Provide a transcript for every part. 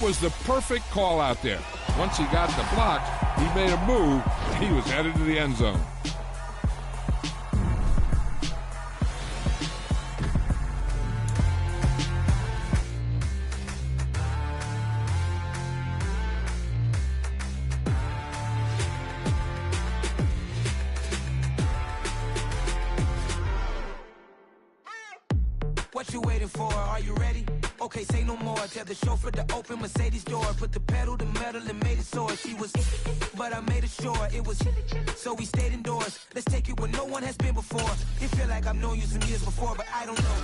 Was the perfect call out there. Once he got the block, he made a move, and he was headed to the end zone. What you waiting for? Are you ready? Okay, say no more. Tell the chauffeur to open Mercedes door. Put the pedal to metal and made it soar. She was, but I made it sure it was. So we stayed indoors. Let's take it where no one has been before. It feel like I've known you some years before, but I don't know.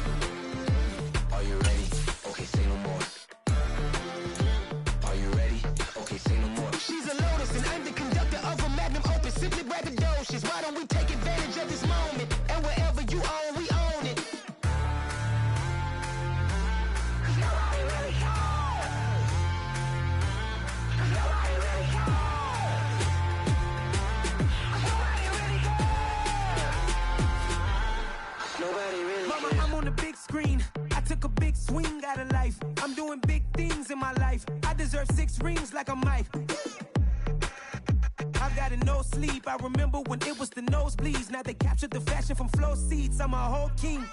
Are you ready? Okay, say no more. Are you ready? Okay, say no more. She's a Lotus and I'm the conductor of a Magnum Opus. Simply braggadocious. Why don't we take advantage of this moment? And wherever you own, we own it. Mama, I'm on the big screen. I took a big swing out of life. I'm doing big things in my life. I deserve 6 rings like a Mike. I've got no sleep. I remember when it was the nosebleeds. Now they captured the fashion from flow seats. I'm a whole king.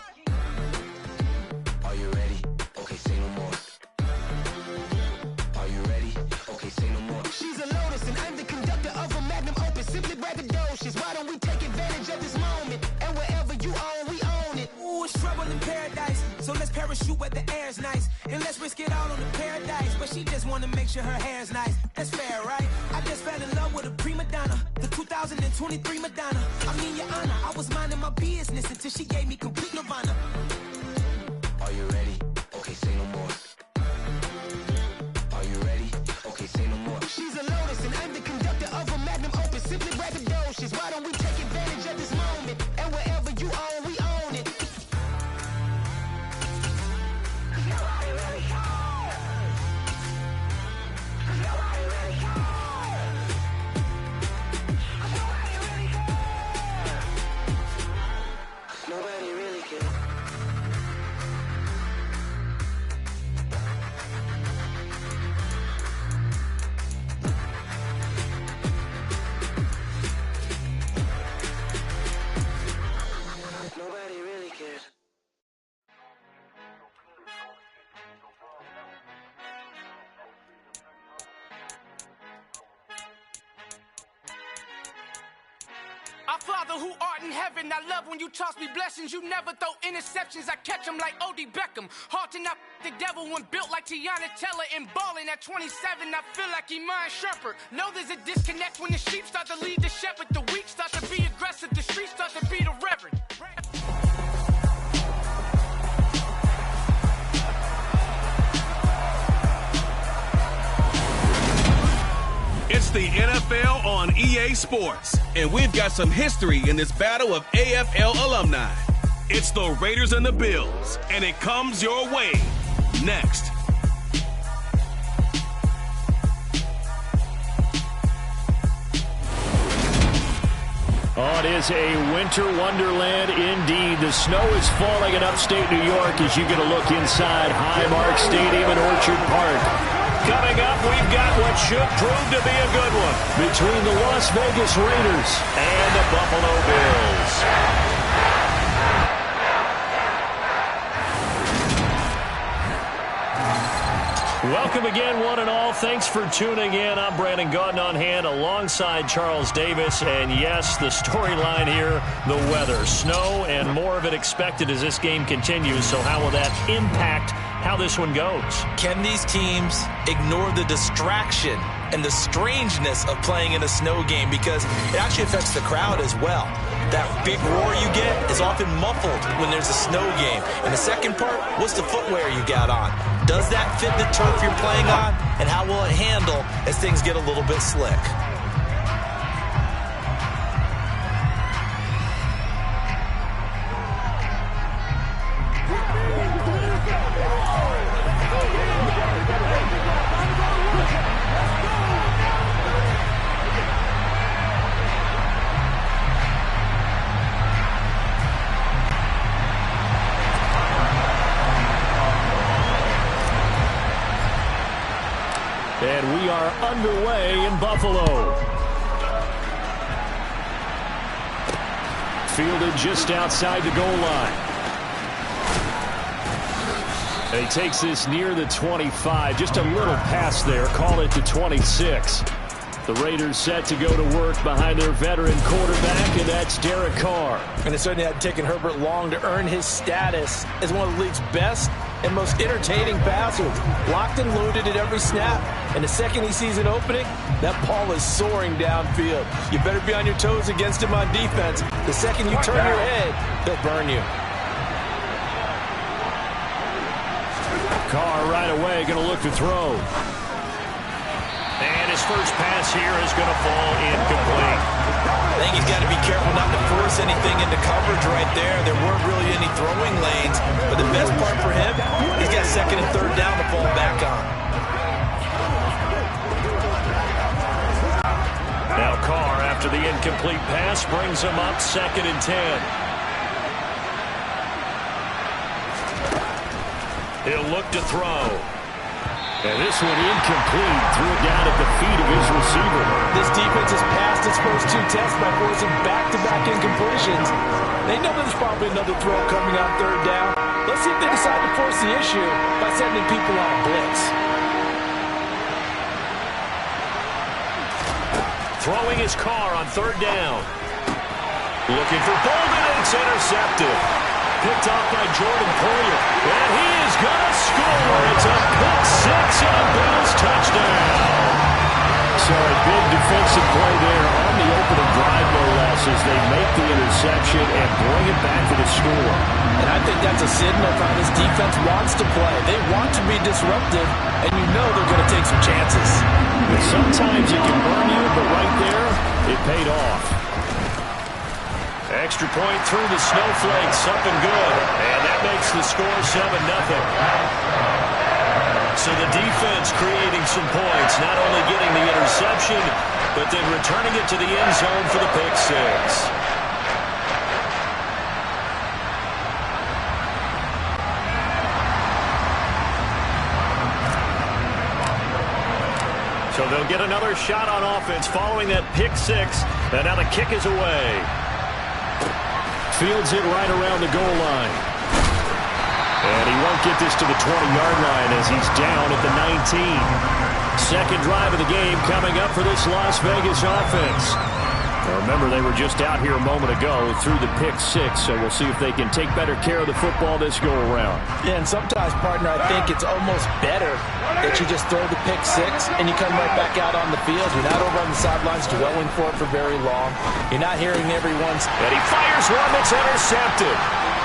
Are you ready? Okay, say no more. Are you ready? Okay, say no more. She's a Lotus and I'm the conductor of a Magnum Opus. Simply braggadocious. Why don't we take advantage of this moment? And wherever you own, we own it. Ooh, it's trouble in paradise. So let's parachute where the air's nice. And let's risk it all on the paradise. But she just wanna make sure her hair's nice. That's fair, right? I just fell in love with a prima donna. The 2023 Madonna. I mean, your honor, I was minding my business until she gave me complete nirvana. Are you ready? Okay, say no more. Are you ready? Okay, say no more. She's a Lotus and I'm the conductor of a Magnum Opus. Simply braggadocious. Why don't we take advantage of this moment? And wherever you own, we own it. Nobody really cares. Nobody really cares. Nobody really cares. Nobody really cares. Nobody really cares. Our Father who art in heaven, I love when you toss me blessings. You never throw interceptions, I catch them like O.D. Beckham. Hard to knock the devil when built like Tiana Teller and balling at 27. I feel like Iman Shumpert. Know there's a disconnect when the sheep start to lead the shepherd. The weak start to be aggressive, the streets start to be the reverend. It's the NFL on EA Sports, and we've got some history in this battle of AFL alumni. It's the Raiders and the Bills, and it comes your way next. Oh, it is a winter wonderland indeed. The snow is falling in upstate New York as you get a look inside Highmark Stadium in Orchard Park. Coming up, we've got what should prove to be a good one between the Las Vegas Raiders and the Buffalo Bills. Welcome again, one and all. Thanks for tuning in. I'm Brandon Gaudin on hand alongside Charles Davis. And yes, the storyline here, the weather. Snow and more of it expected as this game continues. So how will that impact how this one goes? Can these teams ignore the distraction and the strangeness of playing in a snow game? Because it actually affects the crowd as well. That big roar you get is often muffled when there's a snow game. And the second part, what's the footwear you got on? Does that fit the turf you're playing on? And how will it handle as things get a little bit slick? And we are underway in Buffalo. Fielded just outside the goal line. And he takes this near the 25. Just a little pass there. Call it the 26. The Raiders set to go to work behind their veteran quarterback, and that's Derek Carr. And it certainly had taken Herbert long to earn his status as one of the league's best and most entertaining passers. Locked and loaded at every snap. And the second he sees an opening, that ball is soaring downfield. You better be on your toes against him on defense. The second you turn your head, he'll burn you. Carr right away going to look to throw. And his first pass here is going to fall incomplete. I think he's got to be careful not to force anything into coverage right there. There weren't really any throwing lanes. But the best part for him, he's got second and third down to fall back on. Now Carr, after the incomplete pass, brings him up 2nd and 10. He'll look to throw. And this one incomplete. Threw it down at the feet of his receiver. This defense has passed its first 2 tests by forcing back-to-back incompletions. They know there's probably another throw coming on third down. Let's see if they decide to force the issue by sending people on a blitz. Throwing his Carr on third down. Looking for Bolden, and it's intercepted. Picked off by Jordan Poyer. And he is going to score. It's a pick six and a Bills touchdown. So a big defensive play there on the opening drive, no less, as they make the interception and bring it back to the score. And I think that's a signal of how this defense wants to play. They want to be disruptive, and you know they're going to take some chances. But sometimes it can burn you, but right there, it paid off. Extra point through the snowflakes, up and good. And that makes the score 7-0. So the defense creating some points, not only getting the interception, but then returning it to the end zone for the pick six. So they'll get another shot on offense following that pick six. And now the kick is away. Fields it right around the goal line. And he won't get this to the 20-yard line as he's down at the 19. Second drive of the game coming up for this Las Vegas offense. Now remember, they were just out here a moment ago through the pick six, so we'll see if they can take better care of the football this go-around. Yeah, and sometimes, partner, I think it's almost better that you just throw the pick six and you come right back out on the field. You're not over on the sidelines dwelling for it for very long. You're not hearing everyone's... And he fires one that's intercepted.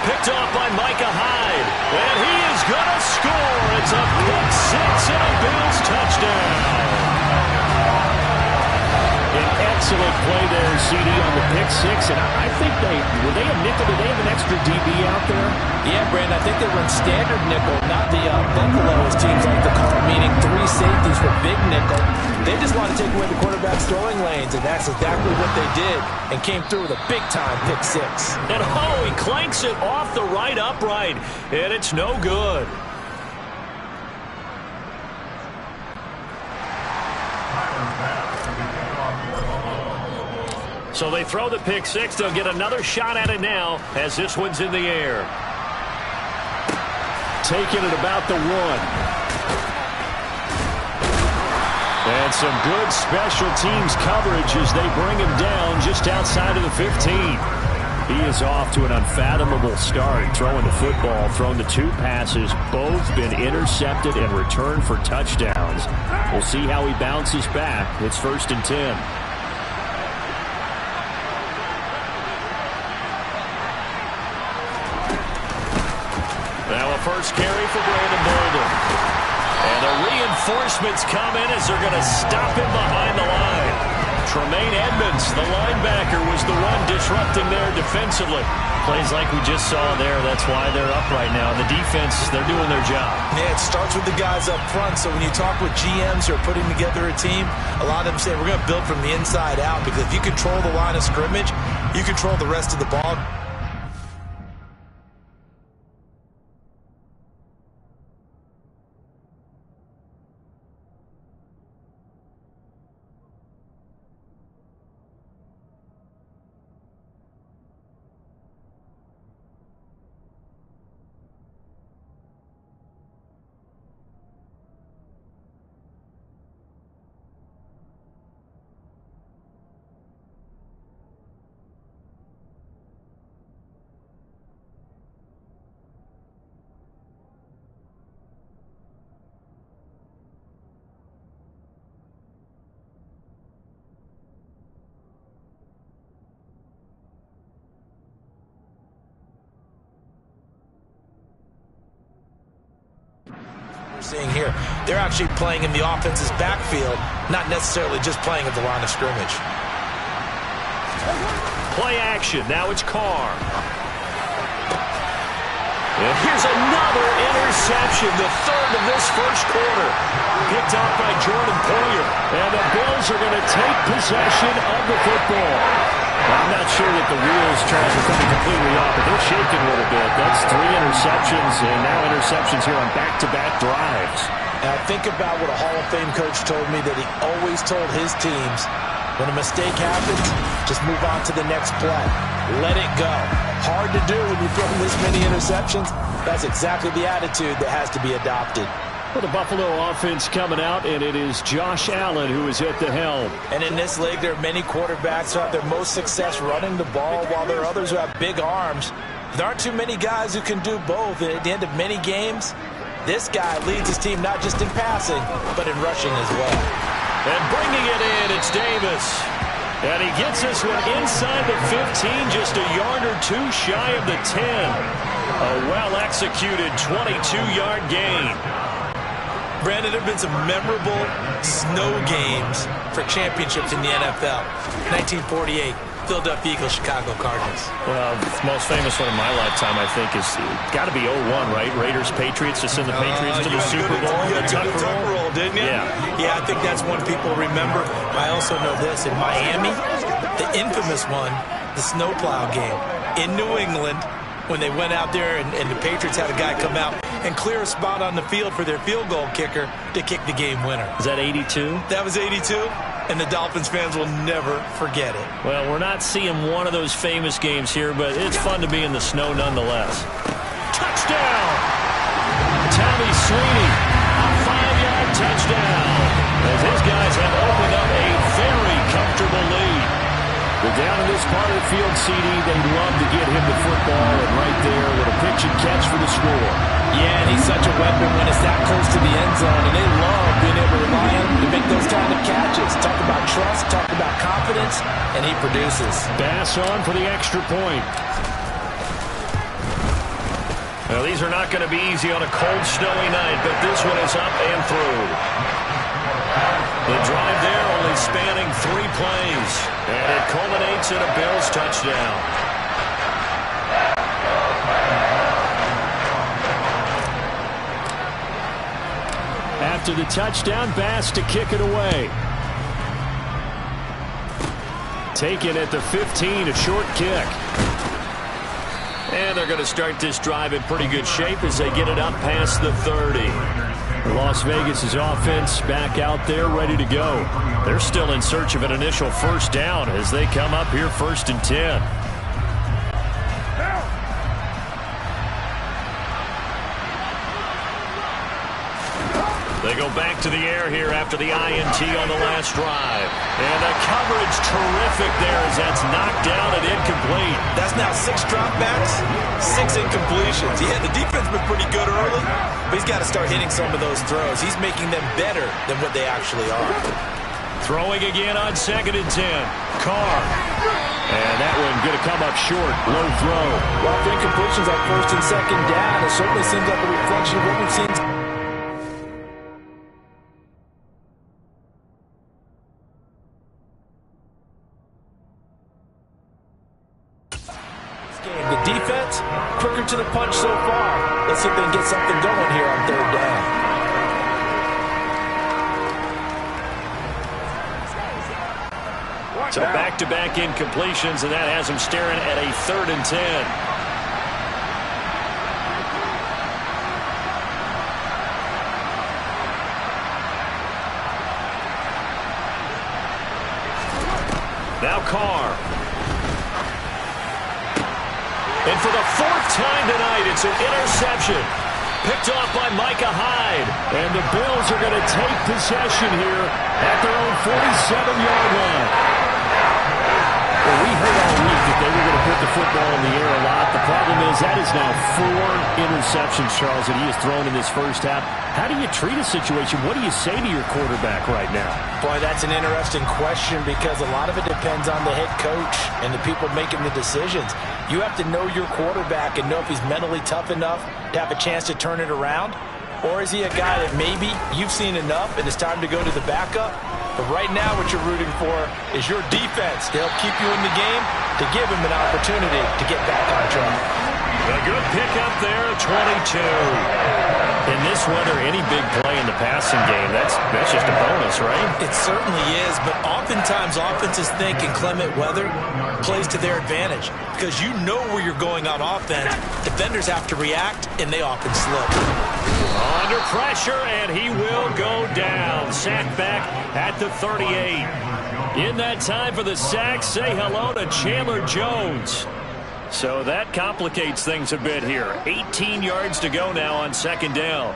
Picked off by Micah Hyde. And he is going to score. It's a pick six and a Bills touchdown. An excellent play there, CD, on the pick six. And I think were they a nickel? Did they have an extra DB out there? Yeah, Brandon, I think they run standard nickel, not the Buffalo, as teams like to call it, meaning 3 safeties for big nickel. They just want to take away the quarterback's throwing lanes, and that's exactly what they did, and came through with a big-time pick six. And he clanks it off the right upright, and it's no good. So they throw the pick six. They'll get another shot at it now as this one's in the air. Taking it about the 1. And some good special teams coverage as they bring him down just outside of the 15. He is off to an unfathomable start throwing the football, thrown the 2 passes, both been intercepted and returned for touchdowns. We'll see how he bounces back. It's 1st and 10. Now a first carry for Brandon Bolden. And the reinforcements come in as they're going to stop him behind the line. Tremaine Edmonds, the linebacker, was the one disrupting there defensively. Plays like we just saw there. That's why they're up right now. The defense, they're doing their job. Yeah, it starts with the guys up front. So when you talk with GMs who are putting together a team, a lot of them say we're going to build from the inside out, because if you control the line of scrimmage, you control the rest of the ball. Seeing here, they're actually playing in the offense's backfield, not necessarily just playing at the line of scrimmage. Play action. Now it's Carr. And here's another interception, the third of this first quarter. Picked up by Jordan Poyer. And the Bills are going to take possession of the football. I'm not sure that the wheels trying to come completely off, but they're shaking a little bit. That's 3 interceptions, and now interceptions here on back-to-back drives. Now think about what a Hall of Fame coach told me, that he always told his teams, when a mistake happens, just move on to the next play. Let it go. Hard to do when you throw this many interceptions. That's exactly the attitude that has to be adopted. For the Buffalo offense coming out, and it is Josh Allen who is at the helm. And in this league, there are many quarterbacks who have their most success running the ball, while there are others who have big arms. There aren't too many guys who can do both. And at the end of many games, this guy leads his team not just in passing, but in rushing as well. And bringing it in, it's Davis. And he gets this one inside the 15, just a yard or two shy of the 10. A well-executed 22-yard gain. Brandon, there have been some memorable snow games for championships in the NFL. 1948, Philadelphia Eagles, Chicago Cardinals. Well, the most famous one in my lifetime, I think, is got to be 01, right? Raiders-Patriots to send the Patriots to the Super Bowl. You had to go to the tuck roll, didn't you? Yeah, I think that's one people remember. I also know this. In Miami, the infamous one, the snowplow game in New England, when they went out there and the Patriots had a guy come out and clear a spot on the field for their field goal kicker to kick the game winner. Is that 82? That was 82, and the Dolphins fans will never forget it. Well, we're not seeing one of those famous games here, but it's fun to be in the snow nonetheless. Touchdown! Tommy Sweeney, a 5-yard touchdown, as his guys have opened up a very comfortable lead. But down in this part of the field, CD, they'd love to get him the football, and right there with a pitch and catch for the score. Yeah, and he's such a weapon when it's that close to the end zone, and they love being able to rely on him to make those kind of catches. Talk about trust, talk about confidence, and he produces. Bass on for the extra point. Well, these are not going to be easy on a cold, snowy night, but this one is up and through. The drive there only spanning 3 plays, and it culminates in a Bills touchdown. After the touchdown, Bass to kick it away. Taken at the 15, a short kick. And they're going to start this drive in pretty good shape as they get it up past the 30. Las Vegas' offense back out there ready to go. They're still in search of an initial first down as they come up here 1st and 10. They go back to the air here after the INT on the last drive. And the coverage terrific there as that's knocked down and incomplete. That's now 6 dropbacks, 6 incompletions. Yeah, the defense been pretty good early, but he's got to start hitting some of those throws. He's making them better than what they actually are. Throwing again on 2nd and 10. Carr. And that one going to come up short. Low throw. Well, for incompletions on 1st and 2nd down, it certainly seems like a reflection of what we've seen. The defense, quicker to the punch so far. Let's see if they can get something going here on 3rd down. So back-to-back incompletions, and that has them staring at a 3rd and 10. Now Carr. And for the 4th time tonight, it's an interception. Picked off by Micah Hyde. And the Bills are going to take possession here at their own 47-yard line. Well, we heard all week that they were going to put the football in the air a lot. The problem is that is now 4 interceptions, Charles, that he has thrown in this first half. How do you treat a situation? What do you say to your quarterback right now? Boy, that's an interesting question because a lot of it depends on the head coach and the people making the decisions. You have to know your quarterback and know if he's mentally tough enough to have a chance to turn it around. Or is he a guy that maybe you've seen enough and it's time to go to the backup? But right now what you're rooting for is your defense to help keep you in the game, to give him an opportunity to get back on track. A good pickup there, 22. In this weather, any big play in the passing game, that's just a bonus, right? It certainly is, but oftentimes offenses think inclement weather plays to their advantage because you know where you're going on offense. Defenders have to react, and they often slip. Under pressure, and he will go down. Sack back at the 38. In that time for the sack, say hello to Chandler Jones. So that complicates things a bit here. 18 yards to go now on second down.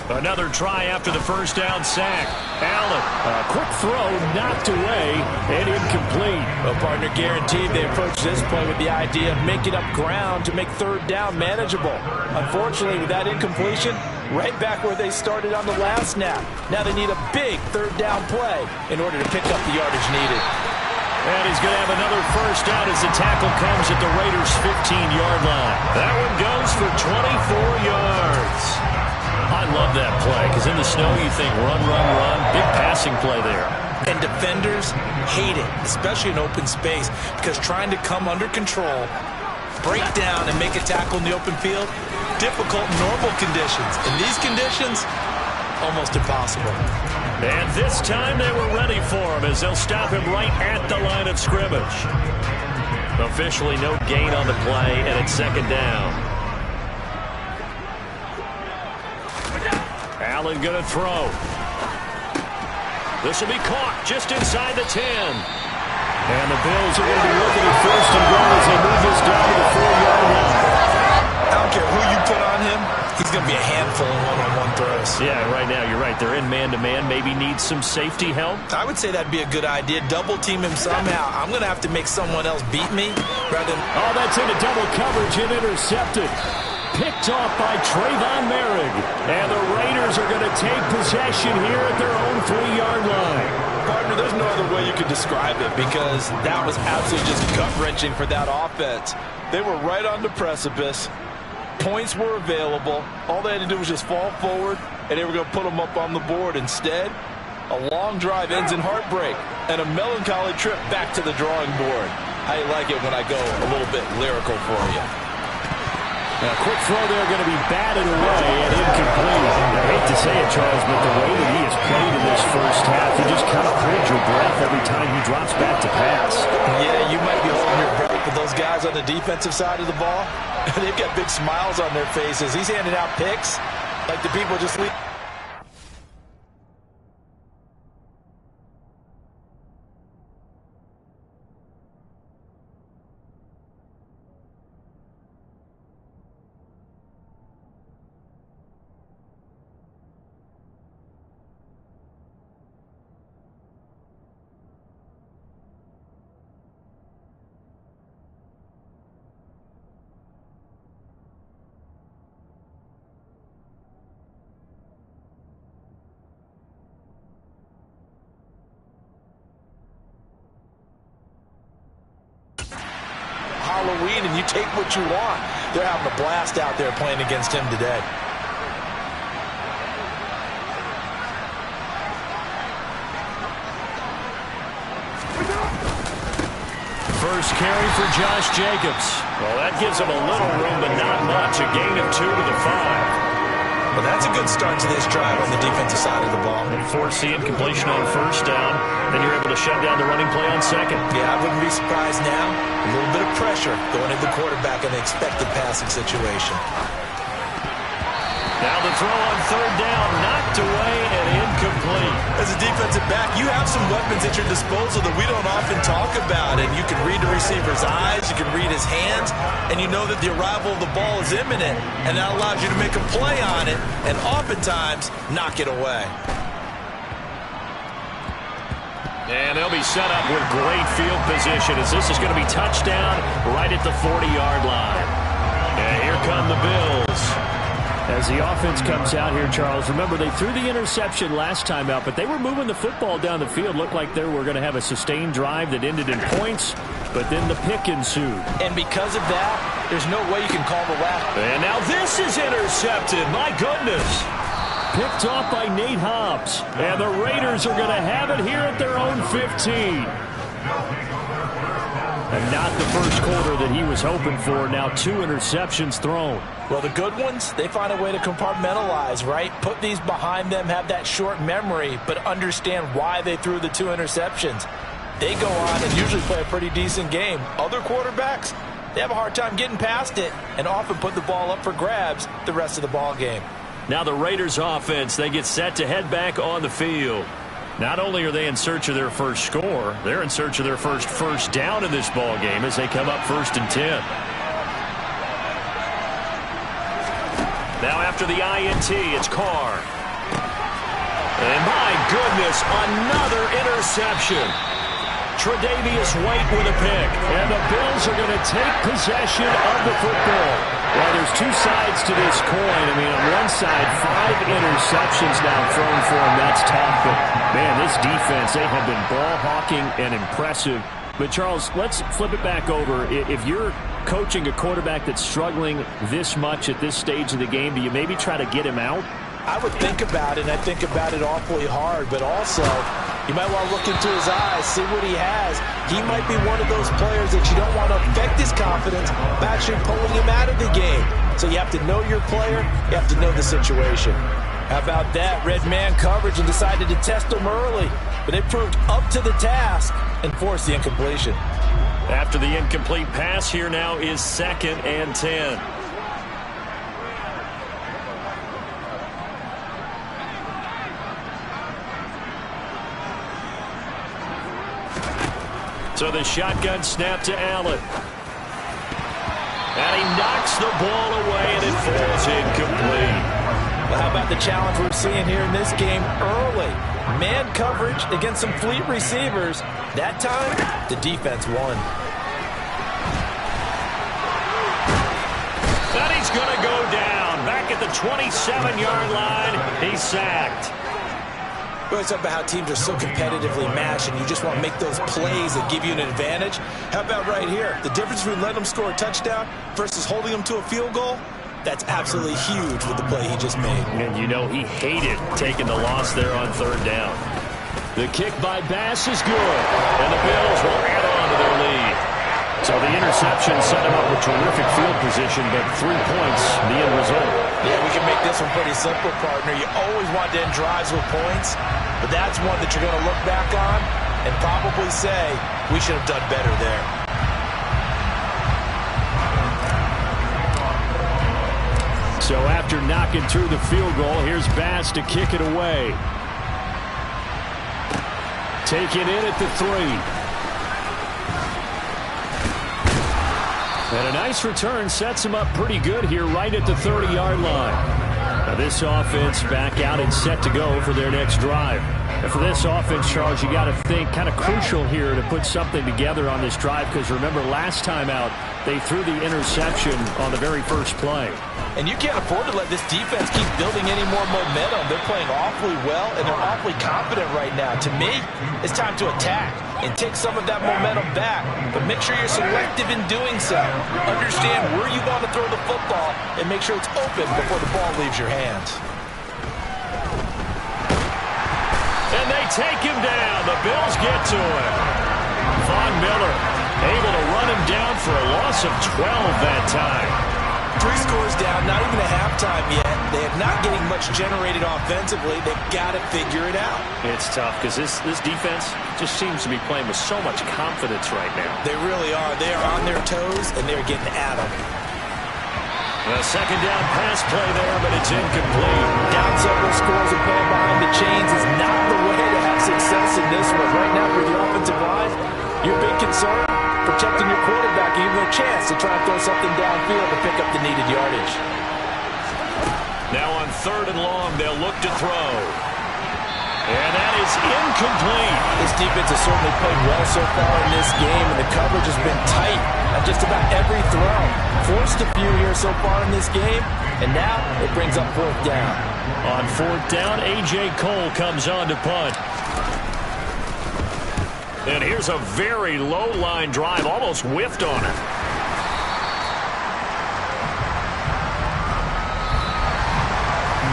Another try after the first down sack. Allen, a quick throw knocked away and incomplete. Well, partner, guaranteed they approach this play with the idea of making up ground to make third down manageable. Unfortunately, with that incompletion, right back where they started on the last snap. Now they need a big third down play in order to pick up the yardage needed. And he's going to have another first down as the tackle comes at the Raiders' 15-yard line. That one goes for 24 yards. I love that play because in the snow you think run, run, run. Big passing play there. And defenders hate it, especially in open space, because trying to come under control, break down, and make a tackle in the open field, difficult in normal conditions. In these conditions, almost impossible. And this time they were ready for him as they'll stop him right at the line of scrimmage. Officially no gain on the play, and it's second down. Allen going to throw. This will be caught just inside the 10. And the Bills are going to be looking at first and goal as they move this down to the 4-yard line. I don't care who you put on him. He's going to be a handful in one-on-one throws. Yeah, right now, you're right. They're in man-to-man. Maybe needs some safety help. I would say that'd be a good idea. Double-team him somehow. I'm going to have to make someone else beat me rather than... Oh, that's into double coverage and intercepted. Picked off by Trayvon Merrick. And the Raiders are going to take possession here at their own 3-yard line. Partner, there's no other way you could describe it because that was absolutely just gut-wrenching for that offense. They were right on the precipice. Points were available. All they had to do was just fall forward, and they were going to put them up on the board. Instead, a long drive ends in heartbreak and a melancholy trip back to the drawing board. I like it when I go a little bit lyrical for you. A quick throw there going to be batted away and incomplete. I hate to say it, Charles, but the way that he has played in this first half, you just kind of hold your breath every time he drops back to pass. Yeah, you might be holding your breath, but those guys on the defensive side of the ball, they've got big smiles on their faces. He's handing out picks like the people just leave. Halloween and you take what you want. They're having a blast out there playing against him today. First carry for Josh Jacobs. Well, that gives him a little room, but not much. A gain of 2 to the 5. Well, that's a good start to this drive on the defensive side of the ball. And force the incompletion on first down. Then you're able to shut down the running play on second. Yeah, I wouldn't be surprised now. A little bit of pressure going into the quarterback in the expected passing situation. Now the throw on third down, knocked away and incomplete. As a defensive back, you have some weapons at your disposal that we don't often talk about. And you can read the receiver's eyes, you can read his hands, and you know that the arrival of the ball is imminent. And that allows you to make a play on it and oftentimes knock it away. And they'll be set up with great field position as this is going to be touchdown right at the 40-yard line. And here come the Bills. As the offense comes out here, Charles, remember they threw the interception last time out, but they were moving the football down the field. Looked like they were going to have a sustained drive that ended in points. but then the pick ensued. And because of that, there's no way you can call the last. And now this is intercepted. My goodness. Picked off by Nate Hobbs. And the Raiders are going to have it here at their own 15. And not the first quarter that he was hoping for. Now 2 interceptions thrown. Well, the good ones, they find a way to compartmentalize, right? Put these behind them, have that short memory, but understand why they threw the 2 interceptions. They go on and usually play a pretty decent game. Other quarterbacks, they have a hard time getting past it and often put the ball up for grabs the rest of the ball game. Now the Raiders offense, they get set to head back on the field. Not only are they in search of their first score, they're in search of their first down in this ball game as they come up 1st and 10. Now after the INT, it's Carr. And my goodness, another interception. Tre'Davious White with a pick. And the Bills are going to take possession of the football. Well, there's 2 sides to this coin. I mean, on one side, 5 interceptions now thrown for him. That's tough. But, man, this defense, they have been ball hawking and impressive. But, Charles, let's flip it back over. If you're coaching a quarterback that's struggling this much at this stage of the game, do you maybe try to get him out? I would think about it, and I think about it awfully hard. But also, you might want to look into his eyes, see what he has. He might be one of those players that you don't want to affect his confidence by actually pulling him out of the game. So you have to know your player. You have to know the situation. How about that? Red man coverage and decided to test him early. But they proved up to the task and forced the incompletion. After the incomplete pass, here now is 2nd and 10. So the shotgun snap to Allen. And he knocks the ball away, and it falls incomplete. Well, how about the challenge we're seeing here in this game early? Man coverage against some fleet receivers. That time, the defense won. And he's going to go down. Back at the 27-yard line, he's sacked. We always talk about how teams are so competitively matched and you just want to make those plays that give you an advantage. How about right here? The difference between letting them score a touchdown versus holding them to a field goal, that's absolutely huge with the play he just made. And you know he hated taking the loss there on 3rd down. The kick by Bass is good, and the Bills will add on to their lead. So the interception set him up with terrific field position, but 3 points, the end result. Yeah, we can make this one pretty simple, partner. You always want to end drives with points, but that's one that you're going to look back on and probably say, we should have done better there. So after knocking through the field goal, here's Bass to kick it away. Taken in at the 3. And a nice return sets him up pretty good here right at the 30-yard line. Now this offense back out and set to go for their next drive. And for this offense, Charles, you got to think kind of crucial here to put something together on this drive because remember last time out they threw the interception on the very first play. And you can't afford to let this defense keep building any more momentum. They're playing awfully well, and they're awfully confident right now. To me, it's time to attack and take some of that momentum back. But make sure you're selective in doing so. Understand where you want to throw the football and make sure it's open before the ball leaves your hands. And they take him down. The Bills get to him. Von Miller able to run him down for a loss of 12 that time. 3 scores down, not even a halftime yet. They are not getting much generated offensively. They've got to figure it out. It's tough because this defense just seems to be playing with so much confidence right now. They really are. They are on their toes, and they're getting at them. A 2nd down pass play there, but it's incomplete. Down several scores and playing behind the chains is not the way to have success in this one. Right now, for the offensive line, your big concern, protecting your quarterback, giving him a chance to try and throw something downfield to pick up the needed yardage. Now on 3rd and long, they'll look to throw. And that is incomplete. This defense has certainly played well so far in this game, and the coverage has been tight on just about every throw. Forced a few here so far in this game, and now it brings up 4th down. On 4th down, A.J. Cole comes on to punt. And here's a very low line drive, almost whiffed on it.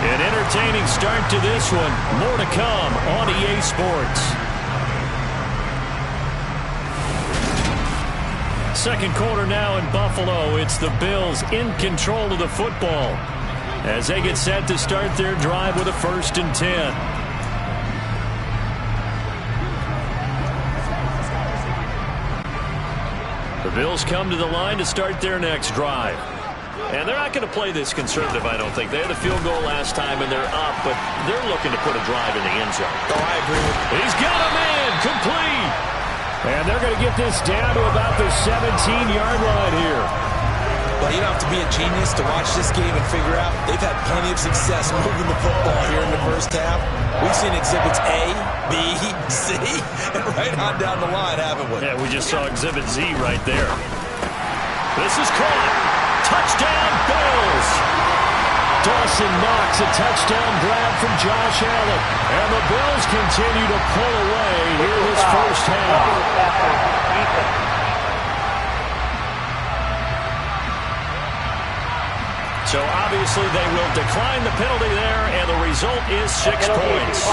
An entertaining start to this one. More to come on EA Sports. Second quarter now in Buffalo. It's the Bills in control of the football as they get set to start their drive with a 1st and 10. The Bills come to the line to start their next drive. And they're not going to play this conservative, I don't think. They had a field goal last time, and they're up, but they're looking to put a drive in the end zone. Oh, I agree. He's got a man, complete. And they're going to get this down to about the 17-yard line here. But you don't have to be a genius to watch this game and figure out they've had plenty of success moving the football here in the first half. We've seen exhibits A, B, C, and right on down the line, haven't we? Yeah, we just saw exhibit Z right there. This is caught. Touchdown, Bills! Dawson Knox, a touchdown grab from Josh Allen. And the Bills continue to pull away here this first half. So obviously they will decline the penalty there, and the result is 6 points.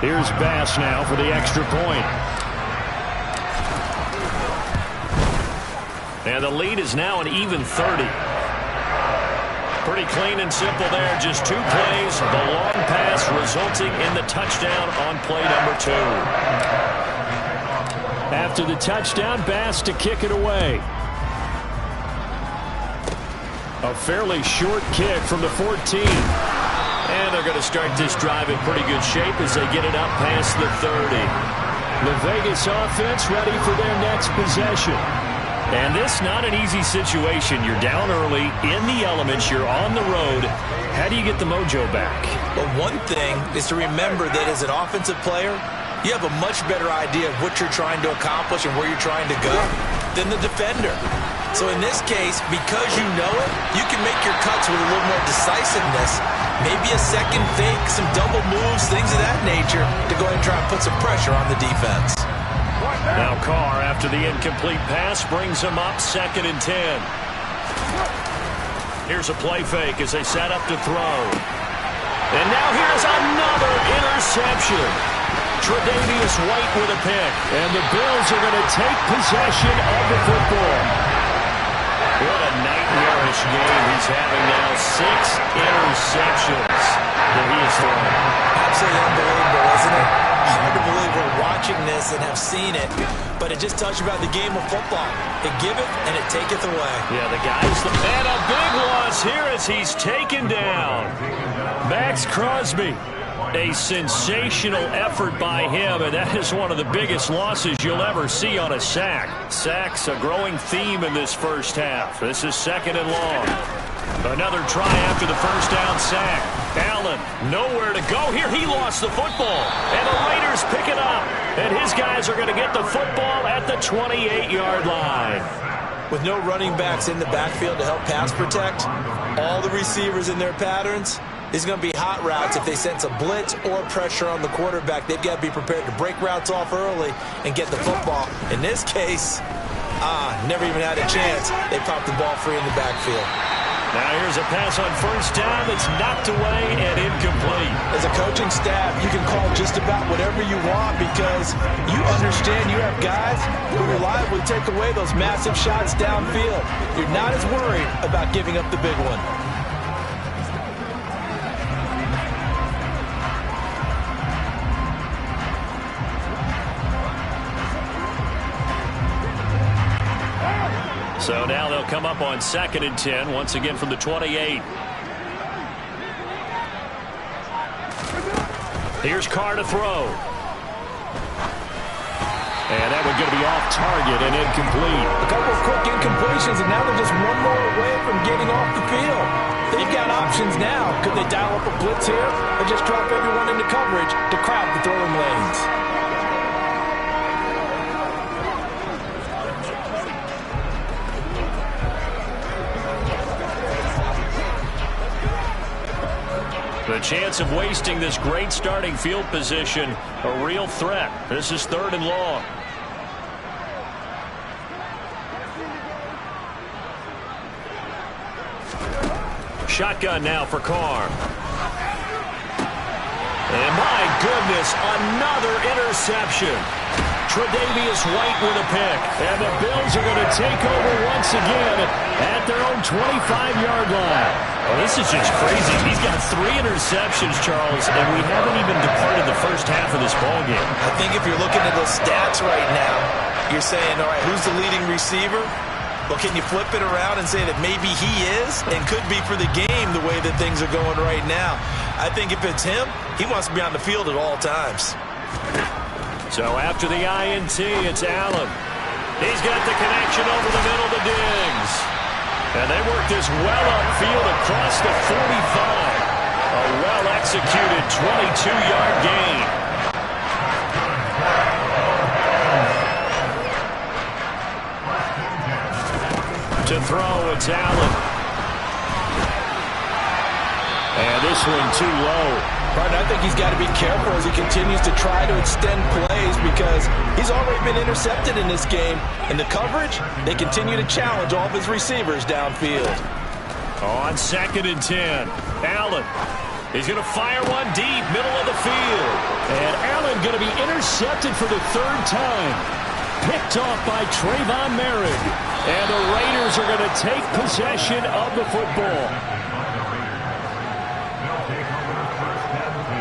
Here's Bass now for the extra point. And the lead is now an even 30. Pretty clean and simple there. Just 2 plays. The long pass resulting in the touchdown on play number 2. After the touchdown, Bass to kick it away. A fairly short kick from the 14. And they're going to start this drive in pretty good shape as they get it up past the 30. The Vegas offense ready for their next possession. And this not an easy situation. You're down early, in the elements, you're on the road. How do you get the mojo back? Well, one thing is to remember that as an offensive player, you have a much better idea of what you're trying to accomplish and where you're trying to go than the defender. So in this case, because you know it, you can make your cuts with a little more decisiveness. Maybe a second fake, some double moves, things of that nature to go ahead and try and put some pressure on the defense. Now Carr, after the incomplete pass, brings him up 2nd and 10. Here's a play fake as they set up to throw. And now here's another interception. Tre'Davious White with a pick. And the Bills are going to take possession of the football. What a nightmarish game he's having now. 6 interceptions that he has thrown. Absolutely unbelievable, isn't it? Hard to believe we're watching this and have seen it, but it just tells you about the game of football. It giveth and it taketh away. Yeah, the guy's the... And a big loss here as he's taken down. Max Crosby. A sensational effort by him, and that is one of the biggest losses you'll ever see on a sack. Sacks a growing theme in this first half. This is 2nd and long. Another try after the first down sack. Allen, nowhere to go here. He lost the football, and the Raiders pick it up. And his guys are going to get the football at the 28-yard line. With no running backs in the backfield to help pass protect, all the receivers in their patterns, is going to be hot routes. If they sense a blitz or pressure on the quarterback, they've got to be prepared to break routes off early and get the football. In this case, never even had a chance. They popped the ball free in the backfield. Now here's a pass on first down that's knocked away and incomplete. As a coaching staff, you can call just about whatever you want because you understand you have guys who reliably take away those massive shots downfield. You're not as worried about giving up the big one. So now they'll come up on 2nd and 10, once again from the 28. Here's Carr to throw. And that one going to be off target and incomplete. A couple of quick incompletions, and now they're just one more away from getting off the field. They've got options now. Could they dial up a blitz here or just drop everyone into coverage to crowd the throwing lanes? The chance of wasting this great starting field position, a real threat. This is 3rd and long. Shotgun now for Carr. And my goodness, another interception. Tre'Davious White with a pick. And the Bills are going to take over once again at their own 25-yard line. Well, this is just crazy. He's got 3 interceptions, Charles, and we haven't even departed the first half of this ballgame. I think if you're looking at those stats right now, you're saying, all right, who's the leading receiver? Well, can you flip it around and say that maybe he is and could be for the game the way that things are going right now? I think if it's him, he wants to be on the field at all times. So after the INT, it's Allen. He's got the connection over the middle to Diggs. And they work this well upfield across the 45. A well-executed 22-yard gain. To throw, it's Allen. And this one too low. Partner, I think he's got to be careful as he continues to try to extend plays because he's already been intercepted in this game. And the coverage, they continue to challenge all of his receivers downfield. On 2nd and 10, Allen. He's going to fire one deep, middle of the field. And Allen going to be intercepted for the 3rd time. Picked off by Trayvon Merrick. And the Raiders are going to take possession of the football.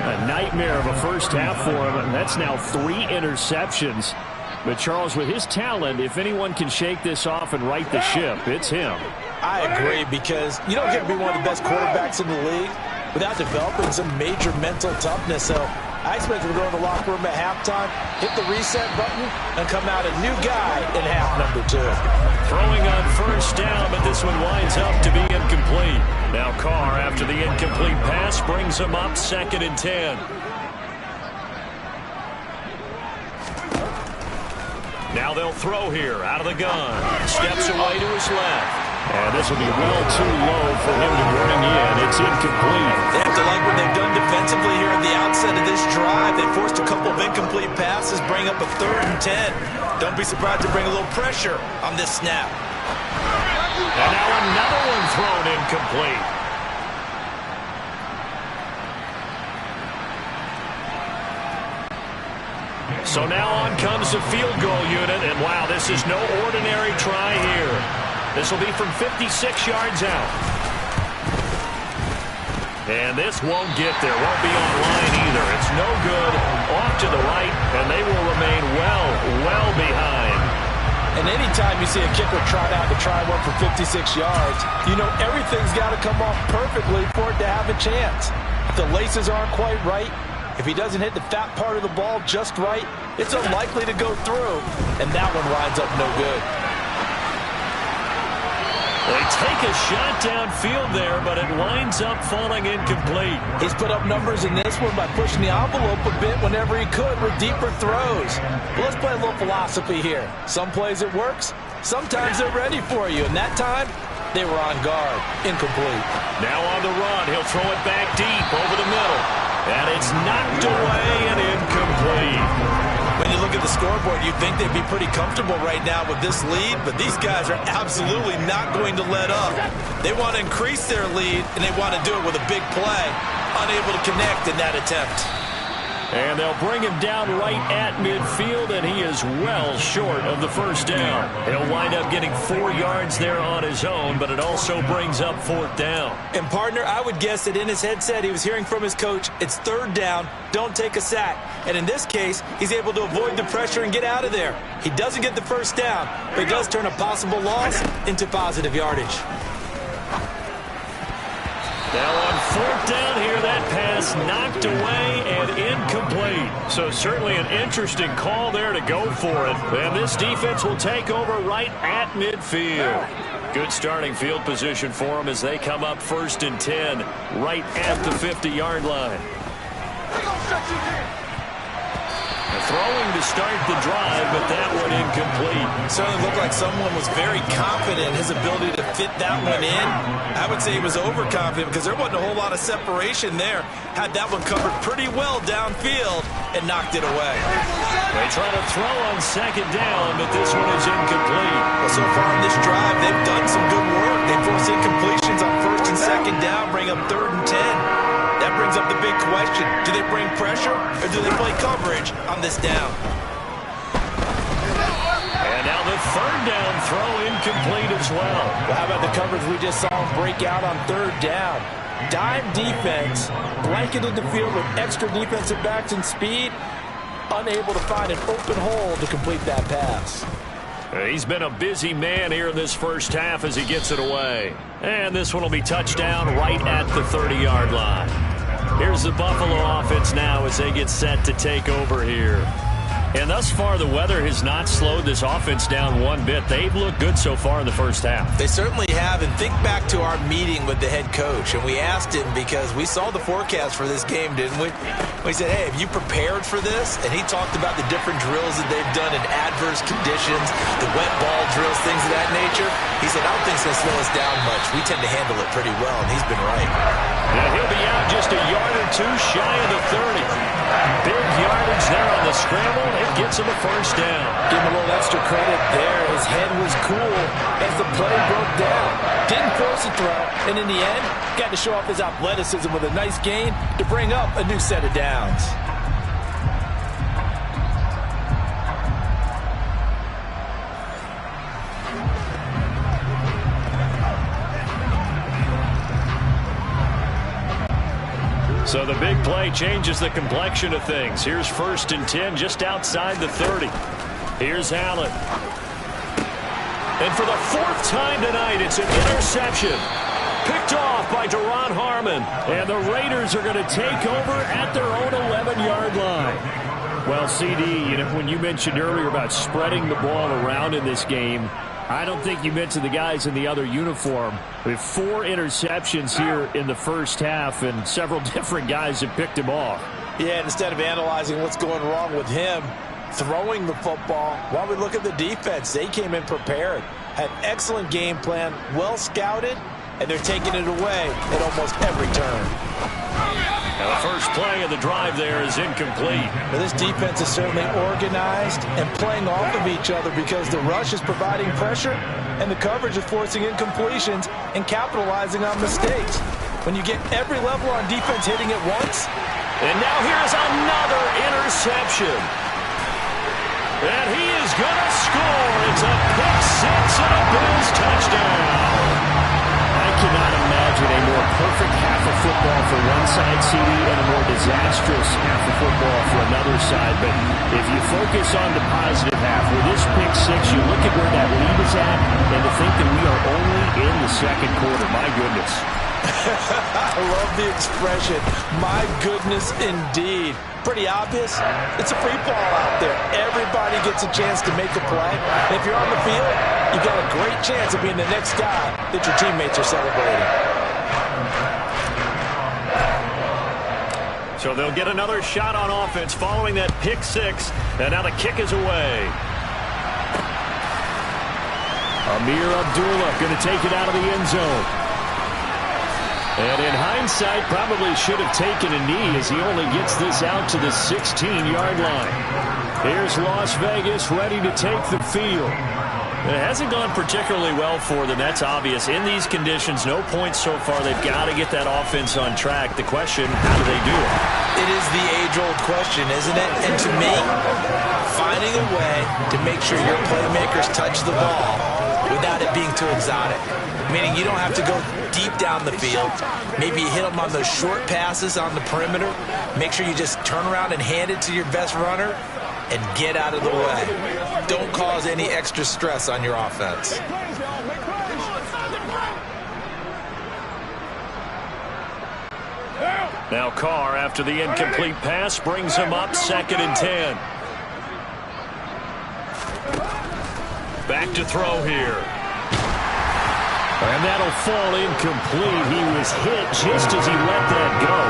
A nightmare of a first half for him, and that's now 3 interceptions. But Charles, with his talent, if anyone can shake this off and right the ship, it's him. I agree, because you don't get to be one of the best quarterbacks in the league without developing some major mental toughness. So I expect him to go in the locker room at halftime, hit the reset button, and come out a new guy in half number 2. Throwing on 1st down, but this one winds up to be incomplete. Now Carr, after the incomplete pass, brings him up 2nd and 10. Now they'll throw here, out of the gun. Steps away to his left. And this will be well too low for him to bring in. It's incomplete. They have to like what they've done defensively here at the outset of this drive. They forced a couple of incomplete passes, bring up a 3rd and 10. Don't be surprised to bring a little pressure on this snap. And now another one thrown incomplete. So now on comes the field goal unit, and wow, this is no ordinary try here. This will be from 56 yards out. And this won't get there, won't be on line either. It's no good, off to the right, and they will remain well behind. And anytime you see a kicker trot out to try one for 56 yards, you know everything's got to come off perfectly for it to have a chance. If the laces aren't quite right, if he doesn't hit the fat part of the ball just right, it's unlikely to go through, and that one winds up no good. They take a shot downfield there, but it winds up falling incomplete. He's put up numbers in this one by pushing the envelope a bit whenever he could with deeper throws. Well, let's play a little philosophy here. Some plays it works, sometimes they're ready for you, and that time, they were on guard. Incomplete. Now on the run, he'll throw it back deep over the middle. And it's knocked away and incomplete. When you look at the scoreboard, you'd think they'd be pretty comfortable right now with this lead, but these guys are absolutely not going to let up. They want to increase their lead, and they want to do it with a big play. Unable to connect in that attempt. And they'll bring him down right at midfield, and he is well short of the first down. He'll wind up getting 4 yards there on his own, but it also brings up 4th down. And, partner, I would guess that in his headset he was hearing from his coach, it's 3rd down, don't take a sack. And in this case, he's able to avoid the pressure and get out of there. He doesn't get the first down, but he does turn a possible loss into positive yardage. Now on 4th down here, that pass pass knocked away and incomplete. So certainly an interesting call there to go for it. And this defense will take over right at midfield. Good starting field position for them as they come up 1st and 10 right at the 50-yard line. Throwing to start the drive, but that one incomplete. Certainly looked like someone was very confident in his ability to fit that one in. I would say he was overconfident because there wasn't a whole lot of separation there. Had that one covered pretty well downfield and knocked it away. They try to throw on 2nd down, but this one is incomplete. Well, so far in this drive, they've done some good work. They force incompletions on 1st and 2nd down, bring up 3rd and 10. That brings up the big question. Do they bring pressure or do they play coverage on this down? And now the 3rd down throw incomplete as well. Well, how about the coverage we just saw him break out on 3rd down? Dime defense, blanketed the field with extra defensive backs and speed, unable to find an open hole to complete that pass. He's been a busy man here in this first half as he gets it away. And this one will be touchdown right at the 30-yard line. Here's the Buffalo offense now as they get set to take over here. And thus far, the weather has not slowed this offense down one bit. They've looked good so far in the first half. They certainly have. And think back to our meeting with the head coach. And we asked him because we saw the forecast for this game, didn't we? We said, hey, have you prepared for this? And he talked about the different drills that they've done in adverse conditions, the wet ball drills, things of that nature. He said, I don't think it's going to slow us down much. We tend to handle it pretty well, and he's been right. Yeah, he'll be out just a yard or two shy of the 30. Big yardage there on the scramble. It gets him a 1st down. Give him a little extra credit there. His head was cool as the play broke down. Didn't force a throw, and in the end, got to show off his athleticism with a nice gain to bring up a new set of downs. So the big play changes the complexion of things. Here's 1st and 10 just outside the 30. Here's Allen. And for the 4th time tonight, it's an interception. Picked off by Deron Harmon. And the Raiders are going to take over at their own 11-yard line. Well, CD, when you mentioned earlier about spreading the ball around in this game, I don't think you mentioned the guys in the other uniform. We have 4 interceptions here in the first half, and several different guys have picked him off. Yeah, and instead of analyzing what's going wrong with him, throwing the football, while we look at the defense, they came in prepared, had excellent game plan, well scouted, and they're taking it away at almost every turn. Now the first play of the drive there is incomplete. Well, this defense is certainly organized and playing off of each other because the rush is providing pressure and the coverage is forcing incompletions and capitalizing on mistakes. When you get every level on defense hitting at once. And now here's another interception. And he is going to score. It's a pick 6 and a Bills touchdown. I cannot imagine a more perfect half of football for one side, CD, and a more disastrous half of football for another side. But if you focus on the positive half, with this pick 6, you look at where that lead is at, and to think that we are only in the 2nd quarter. My goodness. I love the expression, my goodness indeed. Pretty obvious. It's a free fall out there. Everybody gets a chance to make a play. And if you're on the field, you've got a great chance of being the next guy that your teammates are celebrating. So they'll get another shot on offense following that pick 6. And now the kick is away. Amir Abdullah going to take it out of the end zone. And in hindsight, probably should have taken a knee as he only gets this out to the 16-yard line. Here's Las Vegas ready to take the field. It hasn't gone particularly well for them. That's obvious. In these conditions, no points so far. They've got to get that offense on track. The question, how do they do it? It is the age-old question, isn't it? And to me, finding a way to make sure your playmakers touch the ball without it being too exotic. Meaning you don't have to go deep down the field. Maybe you hit them on those short passes on the perimeter. Make sure you just turn around and hand it to your best runner and get out of the way. Don't cause any extra stress on your offense. Now Carr, after the incomplete pass, brings him up 2nd and 10. Back to throw here. And that'll fall incomplete. He was hit just as he let that go.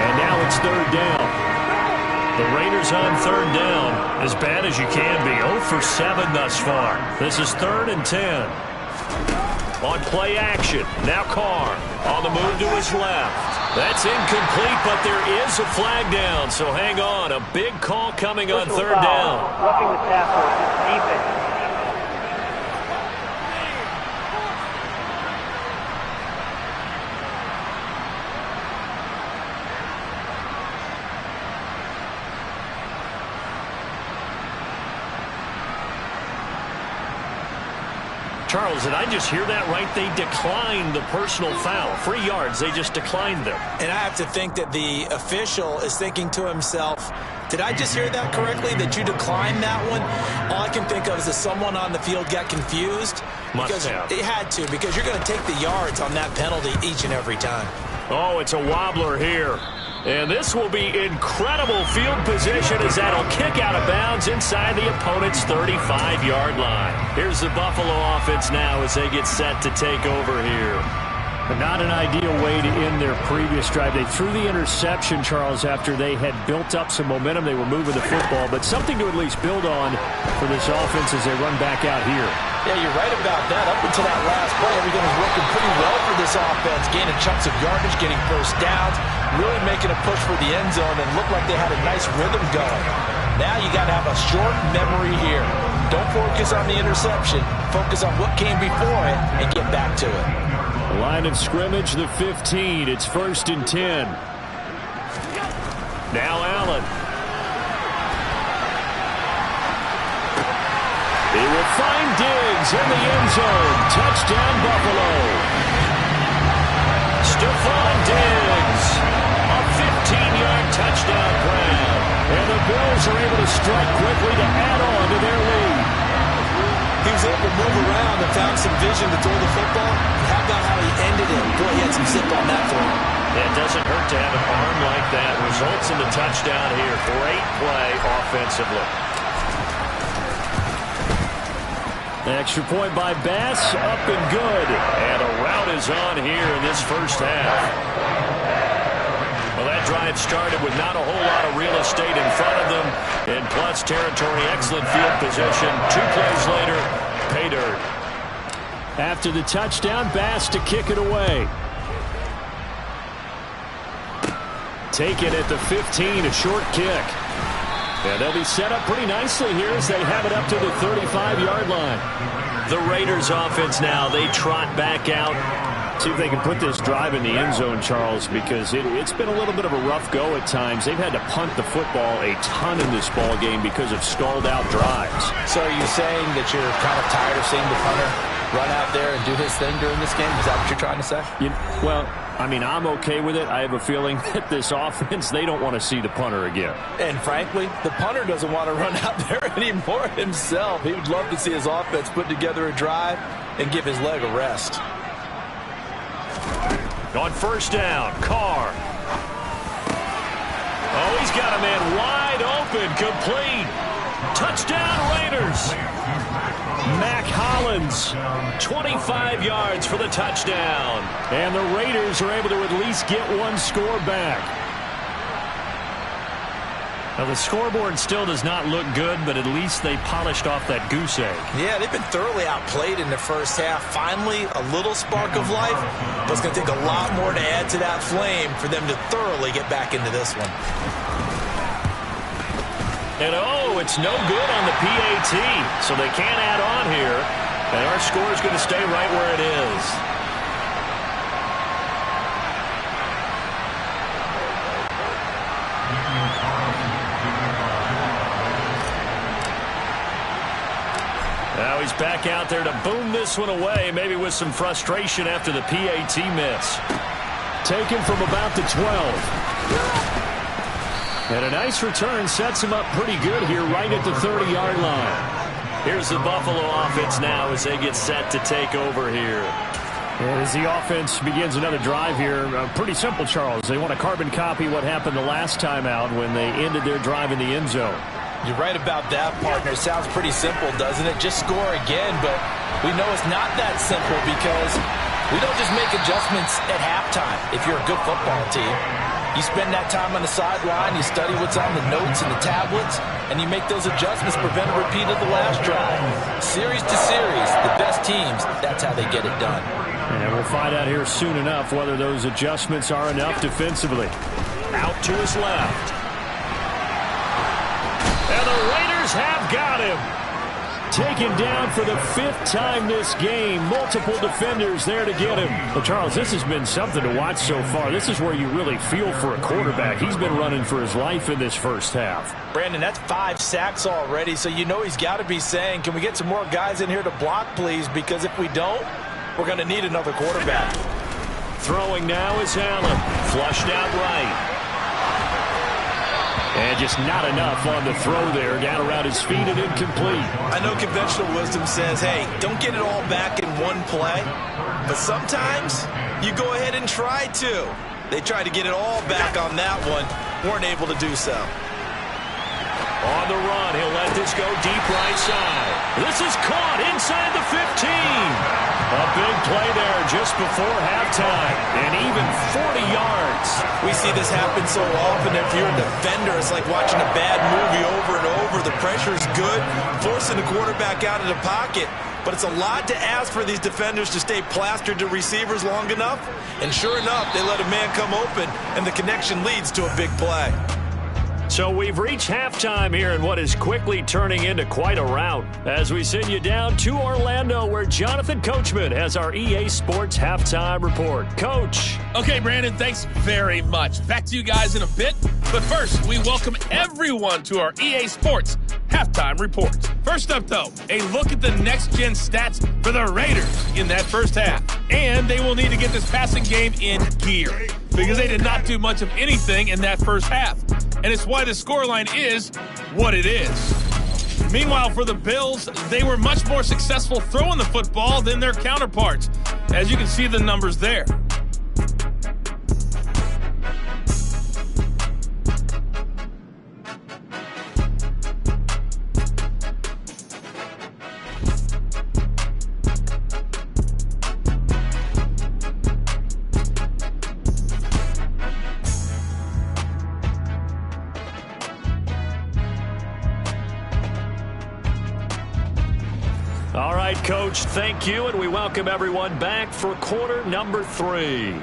And now it's 3rd down. The Raiders on 3rd down. As bad as you can be. 0 for 7 thus far. This is 3rd and 10. On play action. Now Carr on the move to his left. That's incomplete, but there is a flag down. So hang on. A big call coming on 3rd down. Roughing the tackle. Defense. Charles, did I just hear that right? They declined the personal foul. 3 yards, they just declined them. And I have to think that the official is thinking to himself, did I just hear that correctly, that you declined that one? All I can think of is that someone on the field got confused. Must have. They had to, because you're going to take the yards on that penalty each and every time. Oh, it's a wobbler here. And this will be incredible field position as that'll kick out of bounds inside the opponent's 35-yard line. Here's the Buffalo offense now as they get set to take over here. But not an ideal way to end their previous drive. They threw the interception, Charles, after they had built up some momentum. They were moving the football, but something to at least build on for this offense as they run back out here. Yeah, you're right about that. Up until that last play, everything was working pretty well for this offense. Gaining chunks of yardage, getting first downs, really making a push for the end zone, and looked like they had a nice rhythm going. Now you got to have a short memory here. Don't focus on the interception. Focus on what came before it and get back to it. Line of scrimmage, the 15. It's 1st and 10. Now Allen. He will find Diggs in the end zone. Touchdown, Buffalo. Stephon Diggs. A 15-yard touchdown grab. And the Bills are able to strike quickly to add on to their lead. He was able to move around and found some vision to throw the football. How about how he ended it? Boy, he had some zip on that throw. It doesn't hurt to have an arm like that. Results in the touchdown here. Great play offensively. The extra point by Bass, up and good. And a rout is on here in this first half. Well, that drive started with not a whole lot of real estate in front of them. In plus territory, excellent field position. 2 plays later, pay dirt. After the touchdown, Bass to kick it away. Taken at the 15, a short kick. And they'll be set up pretty nicely here as they have it up to the 35-yard line. The Raiders offense now, they trot back out. See if they can put this drive in the end zone, Charles, because it's been a little bit of a rough go at times. They've had to punt the football a ton in this ball game because of stalled-out drives. So are you saying that you're kind of tired of seeing the punter run out there and do his thing during this game? Is that what you're trying to say? Well, I mean, I'm okay with it. I have a feeling that this offense, they don't want to see the punter again. And frankly, the punter doesn't want to run out there anymore himself. He would love to see his offense put together a drive and give his leg a rest. On first down, Carr. Oh, he's got a man wide open, complete. Touchdown, Raiders. Mac Hollins, 25 yards for the touchdown. And the Raiders are able to at least get one score back. Now, the scoreboard still does not look good, but at least they polished off that goose egg. Yeah, they've been thoroughly outplayed in the first half. Finally, a little spark of life, but it's going to take a lot more to add to that flame for them to thoroughly get back into this one. And, oh, it's no good on the PAT, so they can't add on here. And our score is going to stay right where it is. Now he's back out there to boom this one away, maybe with some frustration after the PAT miss. Taken from about the 12. And a nice return sets him up pretty good here right at the 30-yard line. Here's the Buffalo offense now as they get set to take over here. And as the offense begins another drive here, pretty simple, Charles. They want to carbon copy what happened the last time out when they ended their drive in the end zone. You're right about that, partner. It sounds pretty simple, doesn't it? Just score again, but we know it's not that simple because we don't just make adjustments at halftime if you're a good football team. You spend that time on the sideline, you study what's on the notes and the tablets, and you make those adjustments, prevent a repeat of the last drive. Series to series, the best teams, that's how they get it done. And we'll find out here soon enough whether those adjustments are enough defensively. Out to his left. And the Raiders have got him. Taken down for the 5th time this game. Multiple defenders there to get him. Well, Charles, this has been something to watch so far. This is where you really feel for a quarterback. He's been running for his life in this first half. Brandon, that's 5 sacks already, so you know he's got to be saying, can we get some more guys in here to block, please? Because if we don't, we're going to need another quarterback. Throwing now is Allen. Flushed out right. And just not enough on the throw there. Down around his feet and incomplete. I know conventional wisdom says, hey, don't get it all back in one play. But sometimes you go ahead and try to. They tried to get it all back on that one. Weren't able to do so. On the run, he'll let this go deep right side. This is caught inside the 15. A big play there just before halftime. And even 40 yards. We see this happen so often. If you're a defender, it's like watching a bad movie over and over. The pressure's good, forcing the quarterback out of the pocket. But it's a lot to ask for these defenders to stay plastered to receivers long enough. And sure enough, they let a man come open, and the connection leads to a big play. So we've reached halftime here in what is quickly turning into quite a rout as we send you down to Orlando where Jonathan Coachman has our EA Sports Halftime Report. Coach. Okay, Brandon, thanks very much. Back to you guys in a bit. But first, we welcome everyone to our EA Sports Halftime Report. First up, though, a look at the next-gen stats for the Raiders in that first half. And they will need to get this passing game in gear because they did not do much of anything in that first half. And it's why the scoreline is what it is. Meanwhile, for the Bills, they were much more successful throwing the football than their counterparts, as you can see the numbers there. All right, Coach, thank you, and we welcome everyone back for quarter number 3.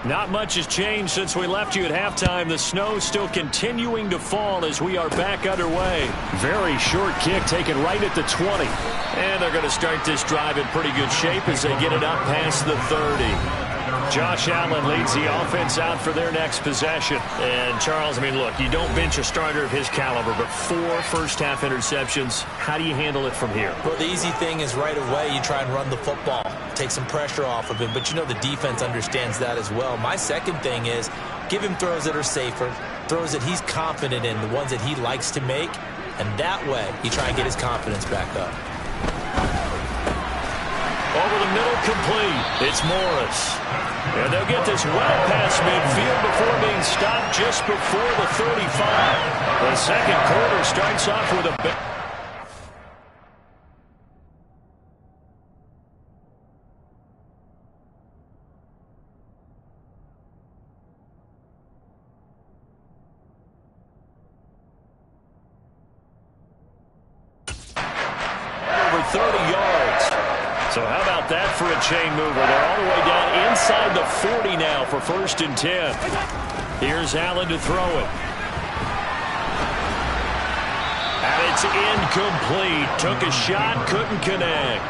Not much has changed since we left you at halftime. The snow still continuing to fall as we are back underway. Very short kick taken right at the 20. And they're going to start this drive in pretty good shape as they get it up past the 30. Josh Allen leads the offense out for their next possession. And, Charles, I mean, look, you don't bench a starter of his caliber, but 4 first-half interceptions. How do you handle it from here? Well, the easy thing is right away you try and run the football, take some pressure off of him. But, you know, the defense understands that as well. My second thing is give him throws that are safer, throws that he's confident in, the ones that he likes to make. And that way you try and get his confidence back up. Over the middle, complete. It's Morris. And they'll get this well past midfield before being stopped just before the 35. The second quarter starts off with a... over 30 yards. So how about that for a chain mover? They're all the way down inside the 40 now for 1st and 10. Here's Allen to throw it. And it's incomplete. Took a shot, couldn't connect.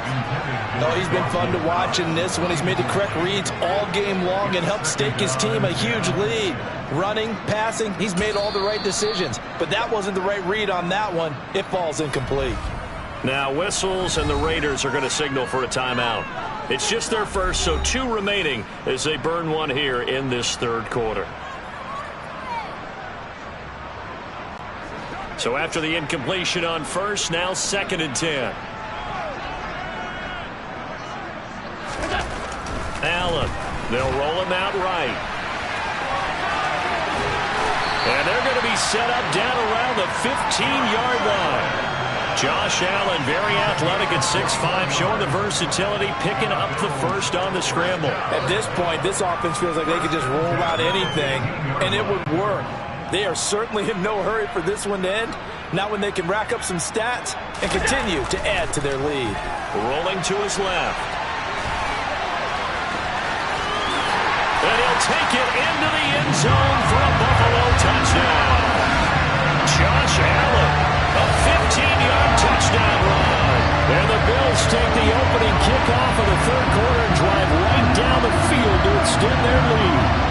No, he's been fun to watch in this one. He's made the correct reads all game long and helped stake his team a huge lead. Running, passing, he's made all the right decisions. But that wasn't the right read on that one. It falls incomplete. Now whistles, and the Raiders are going to signal for a timeout. It's just their first, so 2 remaining as they burn one here in this third quarter. So after the incompletion on first, now 2nd and 10. Allen, they'll roll him out right. And they're going to be set up down around the 15-yard line. Josh Allen, very athletic at 6'5", showing the versatility, picking up the first on the scramble. At this point, this offense feels like they could just roll out anything, and it would work. They are certainly in no hurry for this one to end. Now when they can rack up some stats and continue to add to their lead. Rolling to his left. And he'll take it into the end zone for a Buffalo touchdown. Josh Allen, a 15-yard touchdown run. And the Bills take the opening kickoff of the third quarter and drive right down the field to extend their lead.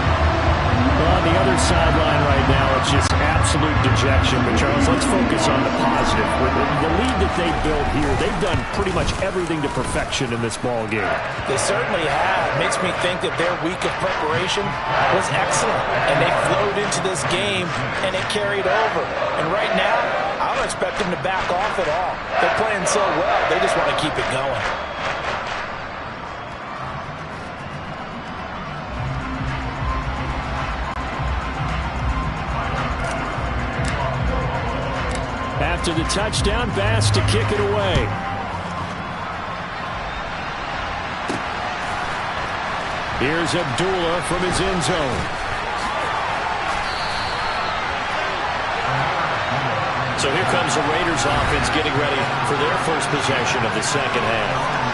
On the other sideline right now, it's just absolute dejection. But, Charles, let's focus on the positive. With the lead that they built here, they've done pretty much everything to perfection in this ball game. They certainly have. Makes me think that their week of preparation was excellent. And they flowed into this game, and it carried over. And right now, I don't expect them to back off at all. They're playing so well, they just want to keep it going. After the touchdown, Bass to kick it away. Here's Abdullah from his end zone. So here comes the Raiders offense getting ready for their first possession of the second half.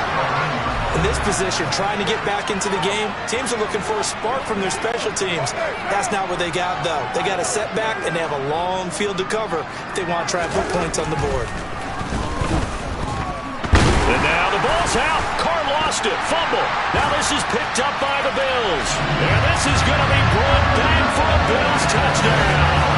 In this position, trying to get back into the game, teams are looking for a spark from their special teams. That's not what they got, though. They got a setback, and they have a long field to cover if they want to try and put points on the board. And now the ball's out. Carr lost it. Fumble. Now this is picked up by the Bills. And this is going to be brought back for a Bills touchdown.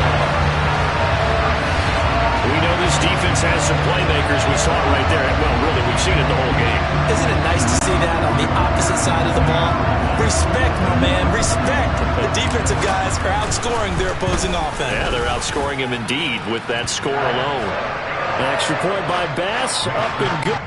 We know this defense has some playmakers. We saw it right there. Well, really, we've seen it the whole game. Isn't it nice to see that on the opposite side of the ball? Respect, my man, respect. The defensive guys are outscoring their opposing offense. Yeah, they're outscoring him indeed with that score alone. An extra point by Bass, up and good.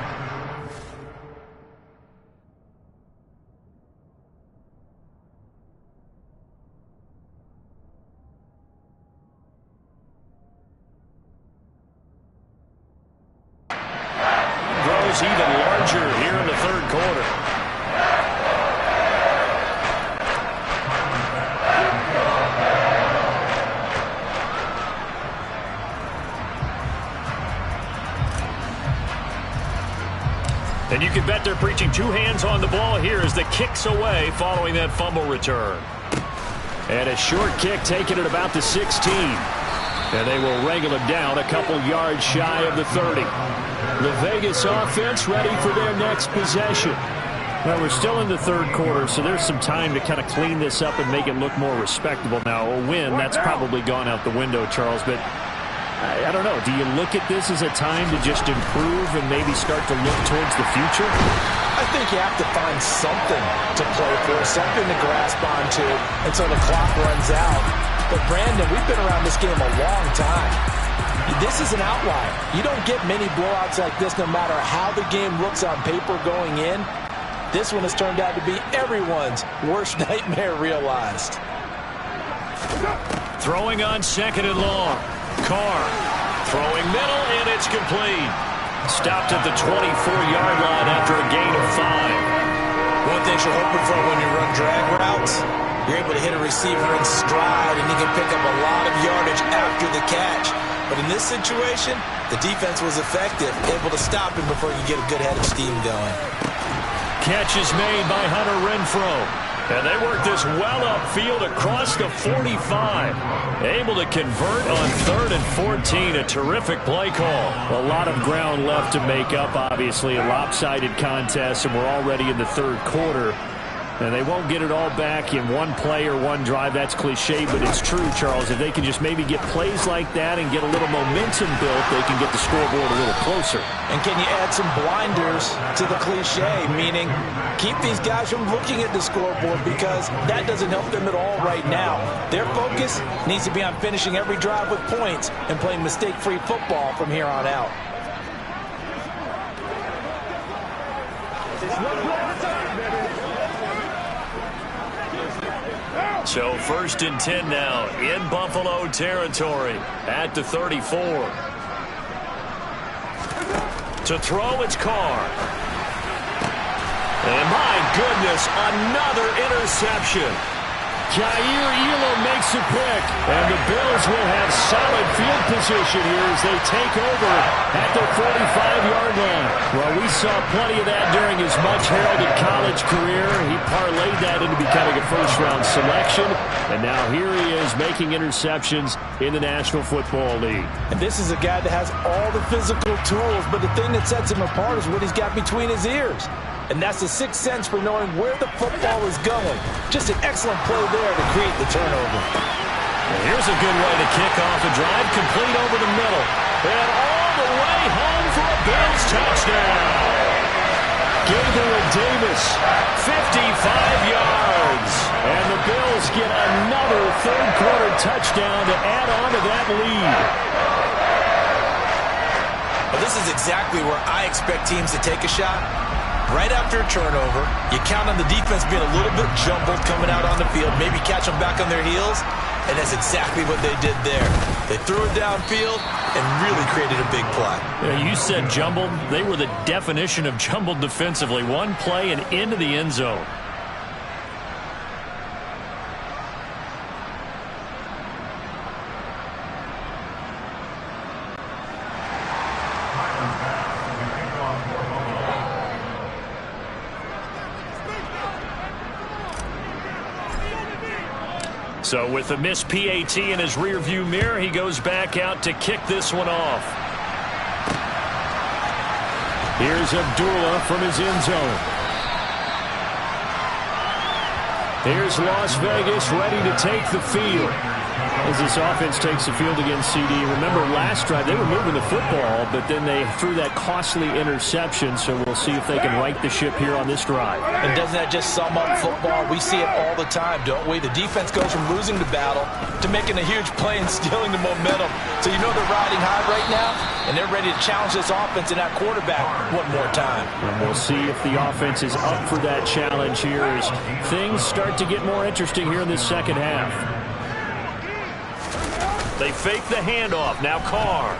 Grows even larger here in the third quarter. And you can bet they're preaching 2 hands on the ball here as the kick's away following that fumble return. And a short kick taken at about the 16. And they will wrangle him down a couple yards shy of the 30. The Vegas offense ready for their next possession. Well, we're still in the third quarter, so there's some time to kind of clean this up and make it look more respectable. Now, a win, that's probably gone out the window, Charles, but I don't know. Do you look at this as a time to just improve and maybe start to look towards the future? I think you have to find something to play for, something to grasp onto until the clock runs out. But, Brandon, we've been around this game a long time. This is an outlier. You don't get many blowouts like this no matter how the game looks on paper going in. This one has turned out to be everyone's worst nightmare realized. Throwing on second and long. Carr throwing middle, and it's complete. Stopped at the 24-yard line after a gain of 5. One thing you're hoping for when you run drag routes, you're able to hit a receiver in stride, and he can pick up a lot of yardage after the catch. But in this situation, the defense was effective, able to stop him before you get a good head of steam going. Catch is made by Hunter Renfrow. And they work this well upfield across the 45. Able to convert on 3rd and 14. A terrific play call. A lot of ground left to make up, obviously. A lopsided contest, and we're already in the 3rd quarter. And they won't get it all back in one play or one drive. That's cliche, but it's true, Charles. If they can just maybe get plays like that and get a little momentum built, they can get the scoreboard a little closer. And can you add some blinders to the cliche, meaning keep these guys from looking at the scoreboard, because that doesn't help them at all right now. Their focus needs to be on finishing every drive with points and playing mistake-free football from here on out. So 1st and 10 now in Buffalo territory at the 34. To throw, it's Carr. And my goodness, another interception. Jair Elam makes a pick, and the Bills will have solid field position here as they take over at their 45-yard line. Well, we saw plenty of that during his much-heralded college career. He parlayed that into becoming a first-round selection, and now here he is making interceptions in the National Football League. And this is a guy that has all the physical tools, but the thing that sets him apart is what he's got between his ears. And that's the sixth sense for knowing where the football is going. Just an excellent play there to create the turnover. And here's a good way to kick off a drive, complete over the middle. And all the way home for a Bills touchdown. Gabriel Davis, 55 yards. And the Bills get another 3rd quarter touchdown to add on to that lead. Well, this is exactly where I expect teams to take a shot. Right after a turnover, you count on the defense being a little bit jumbled coming out on the field, maybe catch them back on their heels, and that's exactly what they did there. They threw it downfield and really created a big play. Yeah, you said jumbled. They were the definition of jumbled defensively. One play and into the end zone. So with a missed PAT in his rearview mirror, he goes back out to kick this one off. Here's Abdullah from his end zone. Here's Las Vegas ready to take the field. As this offense takes the field against CD. Remember last drive they were moving the football, but then they threw that costly interception, so we'll see if they can right the ship here on this drive. And doesn't that just sum up football? We see it all the time, don't we? The defense goes from losing the battle to making a huge play and stealing the momentum. So you know they're riding high right now, and they're ready to challenge this offense and that quarterback one more time. And we'll see if the offense is up for that challenge here as things start to get more interesting here in this second half. They fake the handoff. Now Carr.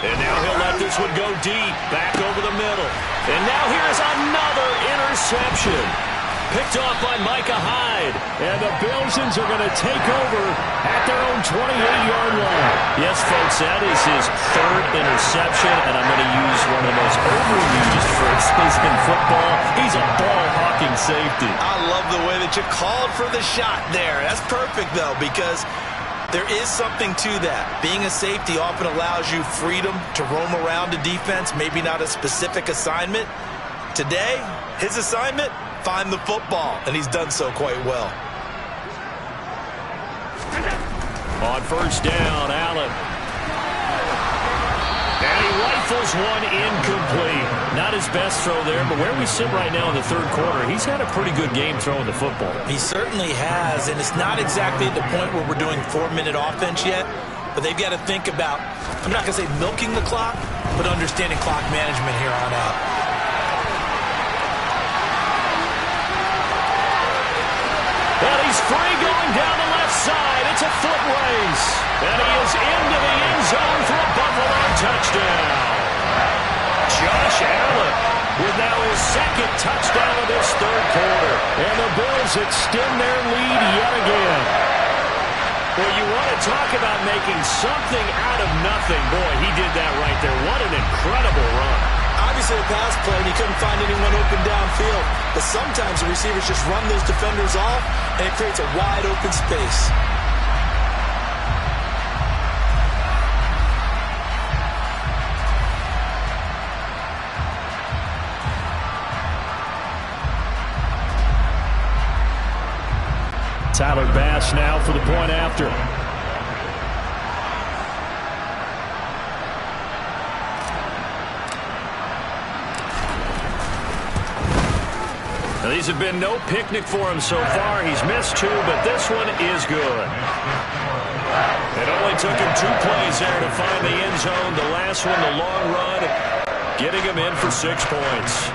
And now he'll let this one go deep. Back over the middle. And now here's another interception. Picked off by Micah Hyde. And the Bilsons are going to take over at their own 28-yard line. Yes, folks, that is his 3rd interception. And I'm going to use one of the most overused phrases in football. He's a ball-hawking safety. I love the way that you called for the shot there. That's perfect, though, because there is something to that. Being a safety often allows you freedom to roam around the defense, maybe not a specific assignment. Today, his assignment, find the football, and he's done so quite well. On 1st down, Allen. And he rifles one incomplete. Not his best throw there, but where we sit right now in the 3rd quarter, he's had a pretty good game throwing the football. He certainly has, and it's not exactly at the point where we're doing 4-minute offense yet, but they've got to think about, I'm not going to say milking the clock, but understanding clock management here on out. And he's free going down the left side. It's a foot race. And he is into the end zone for a Buffalo touchdown. Josh Allen with now his 2nd touchdown of this 3rd quarter. And the Bills extend their lead yet again. Well, you want to talk about making something out of nothing. Boy, he did that right there. What an incredible run. Obviously a pass play, and he couldn't find anyone open downfield. But sometimes the receivers just run those defenders off, and it creates a wide open space. Tyler Bass now for the point after. Now, these have been no picnic for him so far. He's missed 2, but this one is good. It only took him 2 plays there to find the end zone. The last one, the long run, getting him in for 6 points.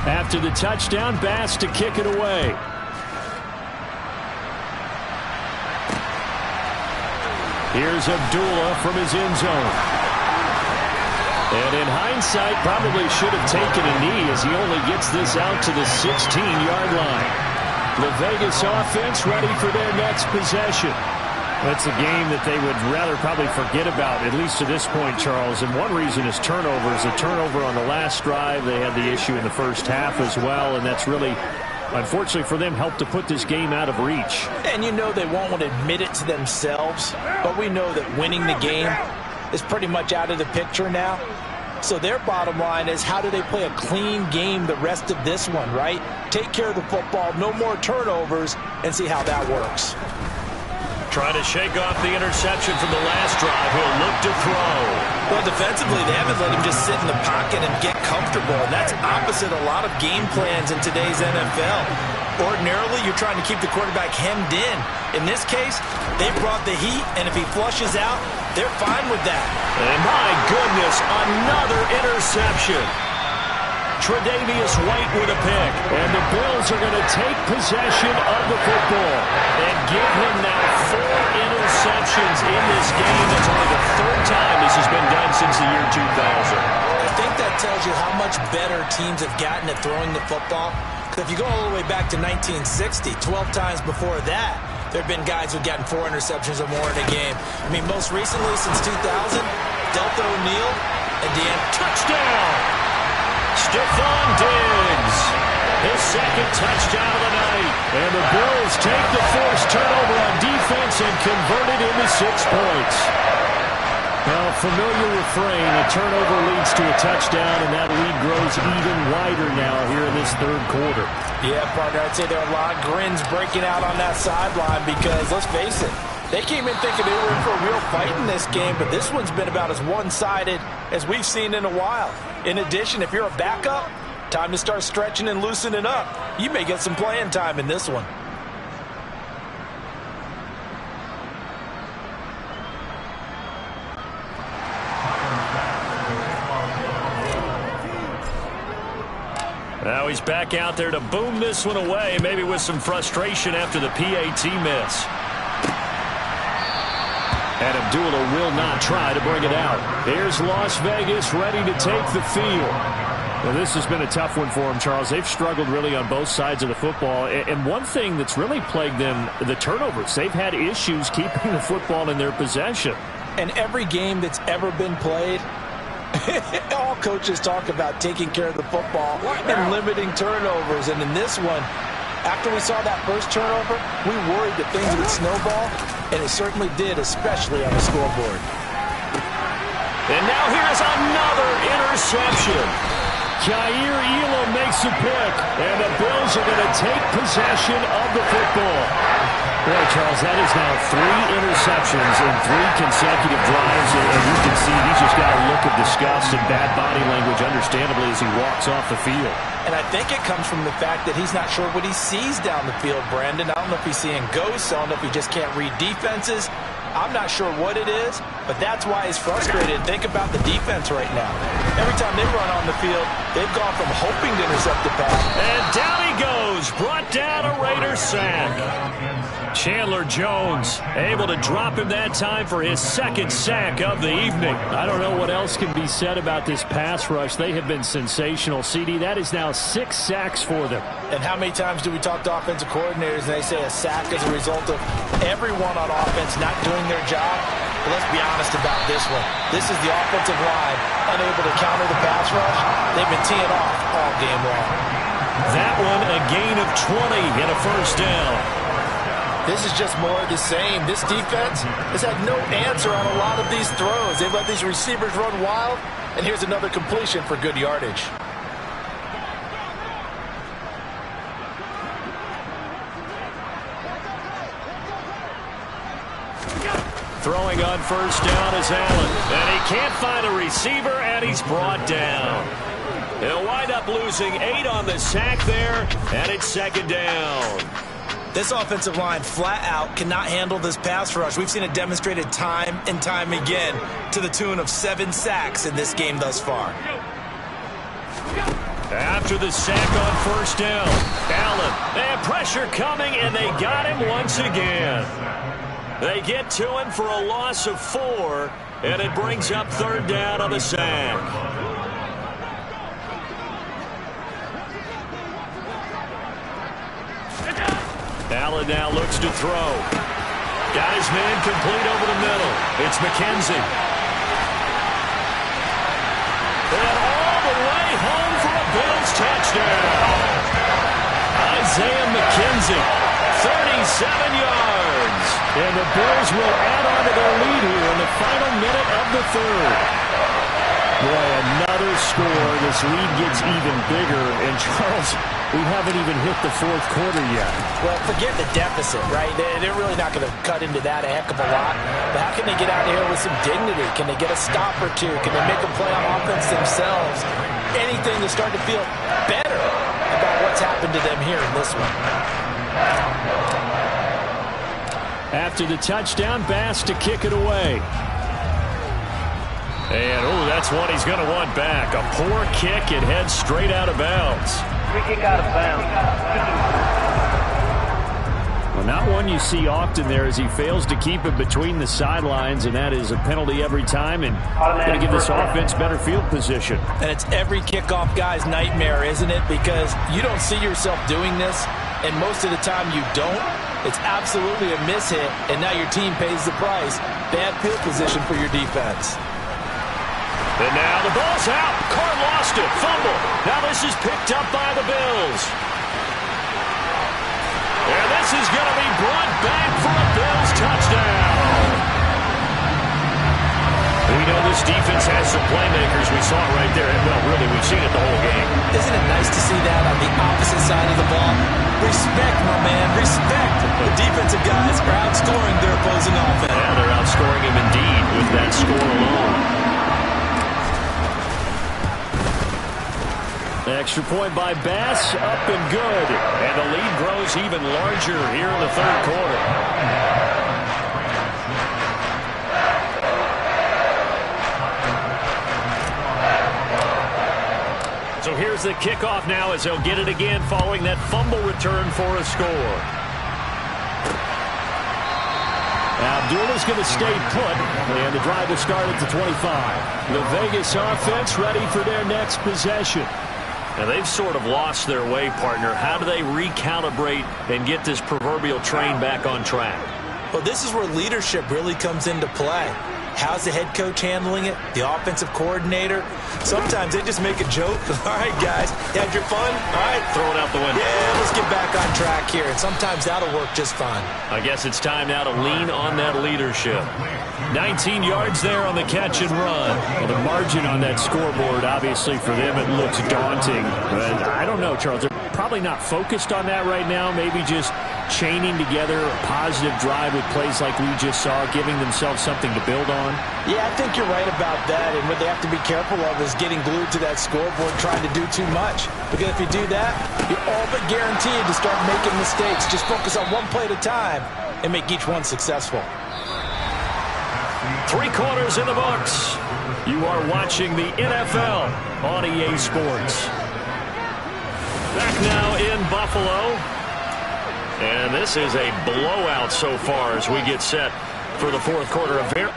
After the touchdown, Bass to kick it away. Here's Abdullah from his end zone. And in hindsight, probably should have taken a knee as he only gets this out to the 16-yard line. The Vegas offense ready for their next possession. That's a game that they would rather probably forget about, at least to this point, Charles. And one reason is turnovers. A turnover on the last drive. They had the issue in the first half as well, and that's really, unfortunately for them, helped to put this game out of reach. And you know they won't want to admit it to themselves, but we know that winning the game is pretty much out of the picture now. So their bottom line is, how do they play a clean game the rest of this one, right? Take care of the football, no more turnovers, and see how that works. Trying to shake off the interception from the last drive. He'll look to throw. Well, defensively, they haven't let him just sit in the pocket and get comfortable, and that's opposite a lot of game plans in today's NFL. Ordinarily, you're trying to keep the quarterback hemmed in. In this case, they brought the heat, and if he flushes out, they're fine with that. And my goodness, another interception. Tre'Davious White with a pick. And the Bills are going to take possession of the football and give him now 4 interceptions in this game. That's only the 3rd time this has been done since the year 2000. I think that tells you how much better teams have gotten at throwing the football. If you go all the way back to 1960, 12 times before that, there have been guys who've gotten 4 interceptions or more in a game. I mean, most recently since 2000, Delta O'Neal and touchdown! Stephon Diggs, his 2nd touchdown of the night. And the Bills take the forced turnover on defense and convert it into 6 points. Well, familiar refrain, a turnover leads to a touchdown, and that lead grows even wider now here in this 3rd quarter. Yeah, partner, I'd say there are a lot of grins breaking out on that sideline because, let's face it, they came in thinking they were in for a real fight in this game, but this one's been about as one-sided as we've seen in a while. In addition, if you're a backup, time to start stretching and loosening up. You may get some playing time in this one. Now he's back out there to boom this one away, maybe with some frustration after the PAT miss. And Abdullah will not try to bring it out. Here's Las Vegas ready to take the field. Well, this has been a tough one for them, Charles. They've struggled really on both sides of the football. And one thing that's really plagued them, the turnovers. They've had issues keeping the football in their possession. And every game that's ever been played, all coaches talk about taking care of the football and limiting turnovers. And in this one, after we saw that first turnover, we worried that things would snowball, and it certainly did, especially on the scoreboard. And now here's another interception. Jair Elam makes a pick, and the Bills are going to take possession of the football. Boy, Charles, that is now 3 interceptions in 3 consecutive drives, and you can see he's just got a look of disgust and bad body language, understandably, as he walks off the field. And I think it comes from the fact that he's not sure what he sees down the field, Brandon. I don't know if he's seeing ghosts. I don't know if he just can't read defenses. I'm not sure what it is, but that's why he's frustrated. Think about the defense right now. Every time they run on the field, they've gone from hoping to intercept the pass. And down he goes, brought down a Raider sack. Chandler Jones able to drop him that time for his 2nd sack of the evening. I don't know what else can be said about this pass rush. They have been sensational, CD. That is now 6 sacks for them. And how many times do we talk to offensive coordinators and they say a sack is a result of everyone on offense not doing their job? But let's be honest about this one. This is the offensive line unable to counter the pass rush. They've been teeing off all game long. That one a gain of 20 and a first down. This is just more of the same. This defense has had no answer on a lot of these throws. They've let these receivers run wild, and here's another completion for good yardage. Throwing on first down is Allen. And he can't find a receiver, and he's brought down. He'll wind up losing 8 on the sack there, and it's second down. This offensive line flat out cannot handle this pass rush. We've seen it demonstrated time and time again to the tune of 7 sacks in this game thus far. After the sack on first down, Allen, they have pressure coming, and they got him once again. They get to him for a loss of 4, and it brings up third down on the sack. Allen now looks to throw. Got his man complete over the middle. It's McKenzie. And all the way home for a Bills touchdown. Isaiah McKenzie, 37 yards. And the Bills will add on to their lead here in the final minute of the third. Boy, another score. This lead gets even bigger. And Charles, we haven't even hit the fourth quarter yet. Well, forget the deficit, right? They're really not going to cut into that a heck of a lot. But how can they get out of here with some dignity? Can they get a stop or two? Can they make a play on offense themselves? Anything to start to feel better about what's happened to them here in this one. After the touchdown, Bass to kick it away. And, oh, that's one he's going to want back. A poor kick. It heads straight out of bounds. Free kick out of bounds. Well, not one you see often there as he fails to keep it between the sidelines, and that is a penalty every time and going to give this offense better field position. And it's every kickoff guy's nightmare, isn't it? Because you don't see yourself doing this, and most of the time you don't. It's absolutely a mishit, and now your team pays the price. Bad field position for your defense. And now the ball's out. Carr lost it. Fumble. Now this is picked up by the Bills. And this is going to be brought back for a Bills touchdown. We know this defense has some playmakers. We saw it right there. Well, really, we've seen it the whole game. Isn't it nice to see that on the opposite side of the ball? Respect, my man. Respect. The defensive guys are outscoring their opposing offense. Yeah, they're outscoring him indeed with that score alone. Extra point by Bass, up and good. And the lead grows even larger here in the third quarter. So here's the kickoff now as they'll get it again following that fumble return for a score. Abdullah's going to stay put, and the drive will start at the 25. The Vegas offense ready for their next possession. Now, they've sort of lost their way, partner. How do they recalibrate and get this proverbial train back on track? Well, this is where leadership really comes into play. How's the head coach handling it? The offensive coordinator? Sometimes they just make a joke. All right, guys, you had your fun? All right. Throw it out the window. Yeah, let's get back on track here. And sometimes that'll work just fine. I guess it's time now to lean on that leadership. 19 yards there on the catch and run. Well, the margin on that scoreboard, obviously, for them, it looks daunting. But I don't know, Charles. They're probably not focused on that right now. Maybe just chaining together a positive drive with plays like we just saw, giving themselves something to build on. Yeah, I think you're right about that. And what they have to be careful of is getting glued to that scoreboard, trying to do too much. Because if you do that, you're all but guaranteed to start making mistakes. Just focus on one play at a time and make each one successful. 3 quarters in the books. You are watching the NFL on EA Sports. Back now in Buffalo. And this is a blowout so far as we get set for the fourth quarter of here.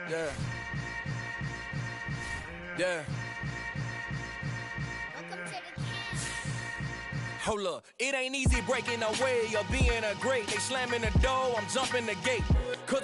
Yeah. Yeah. Hold up, it ain't easy breaking away or being a great. They slamming the door, I'm jumping the gate. 'Cause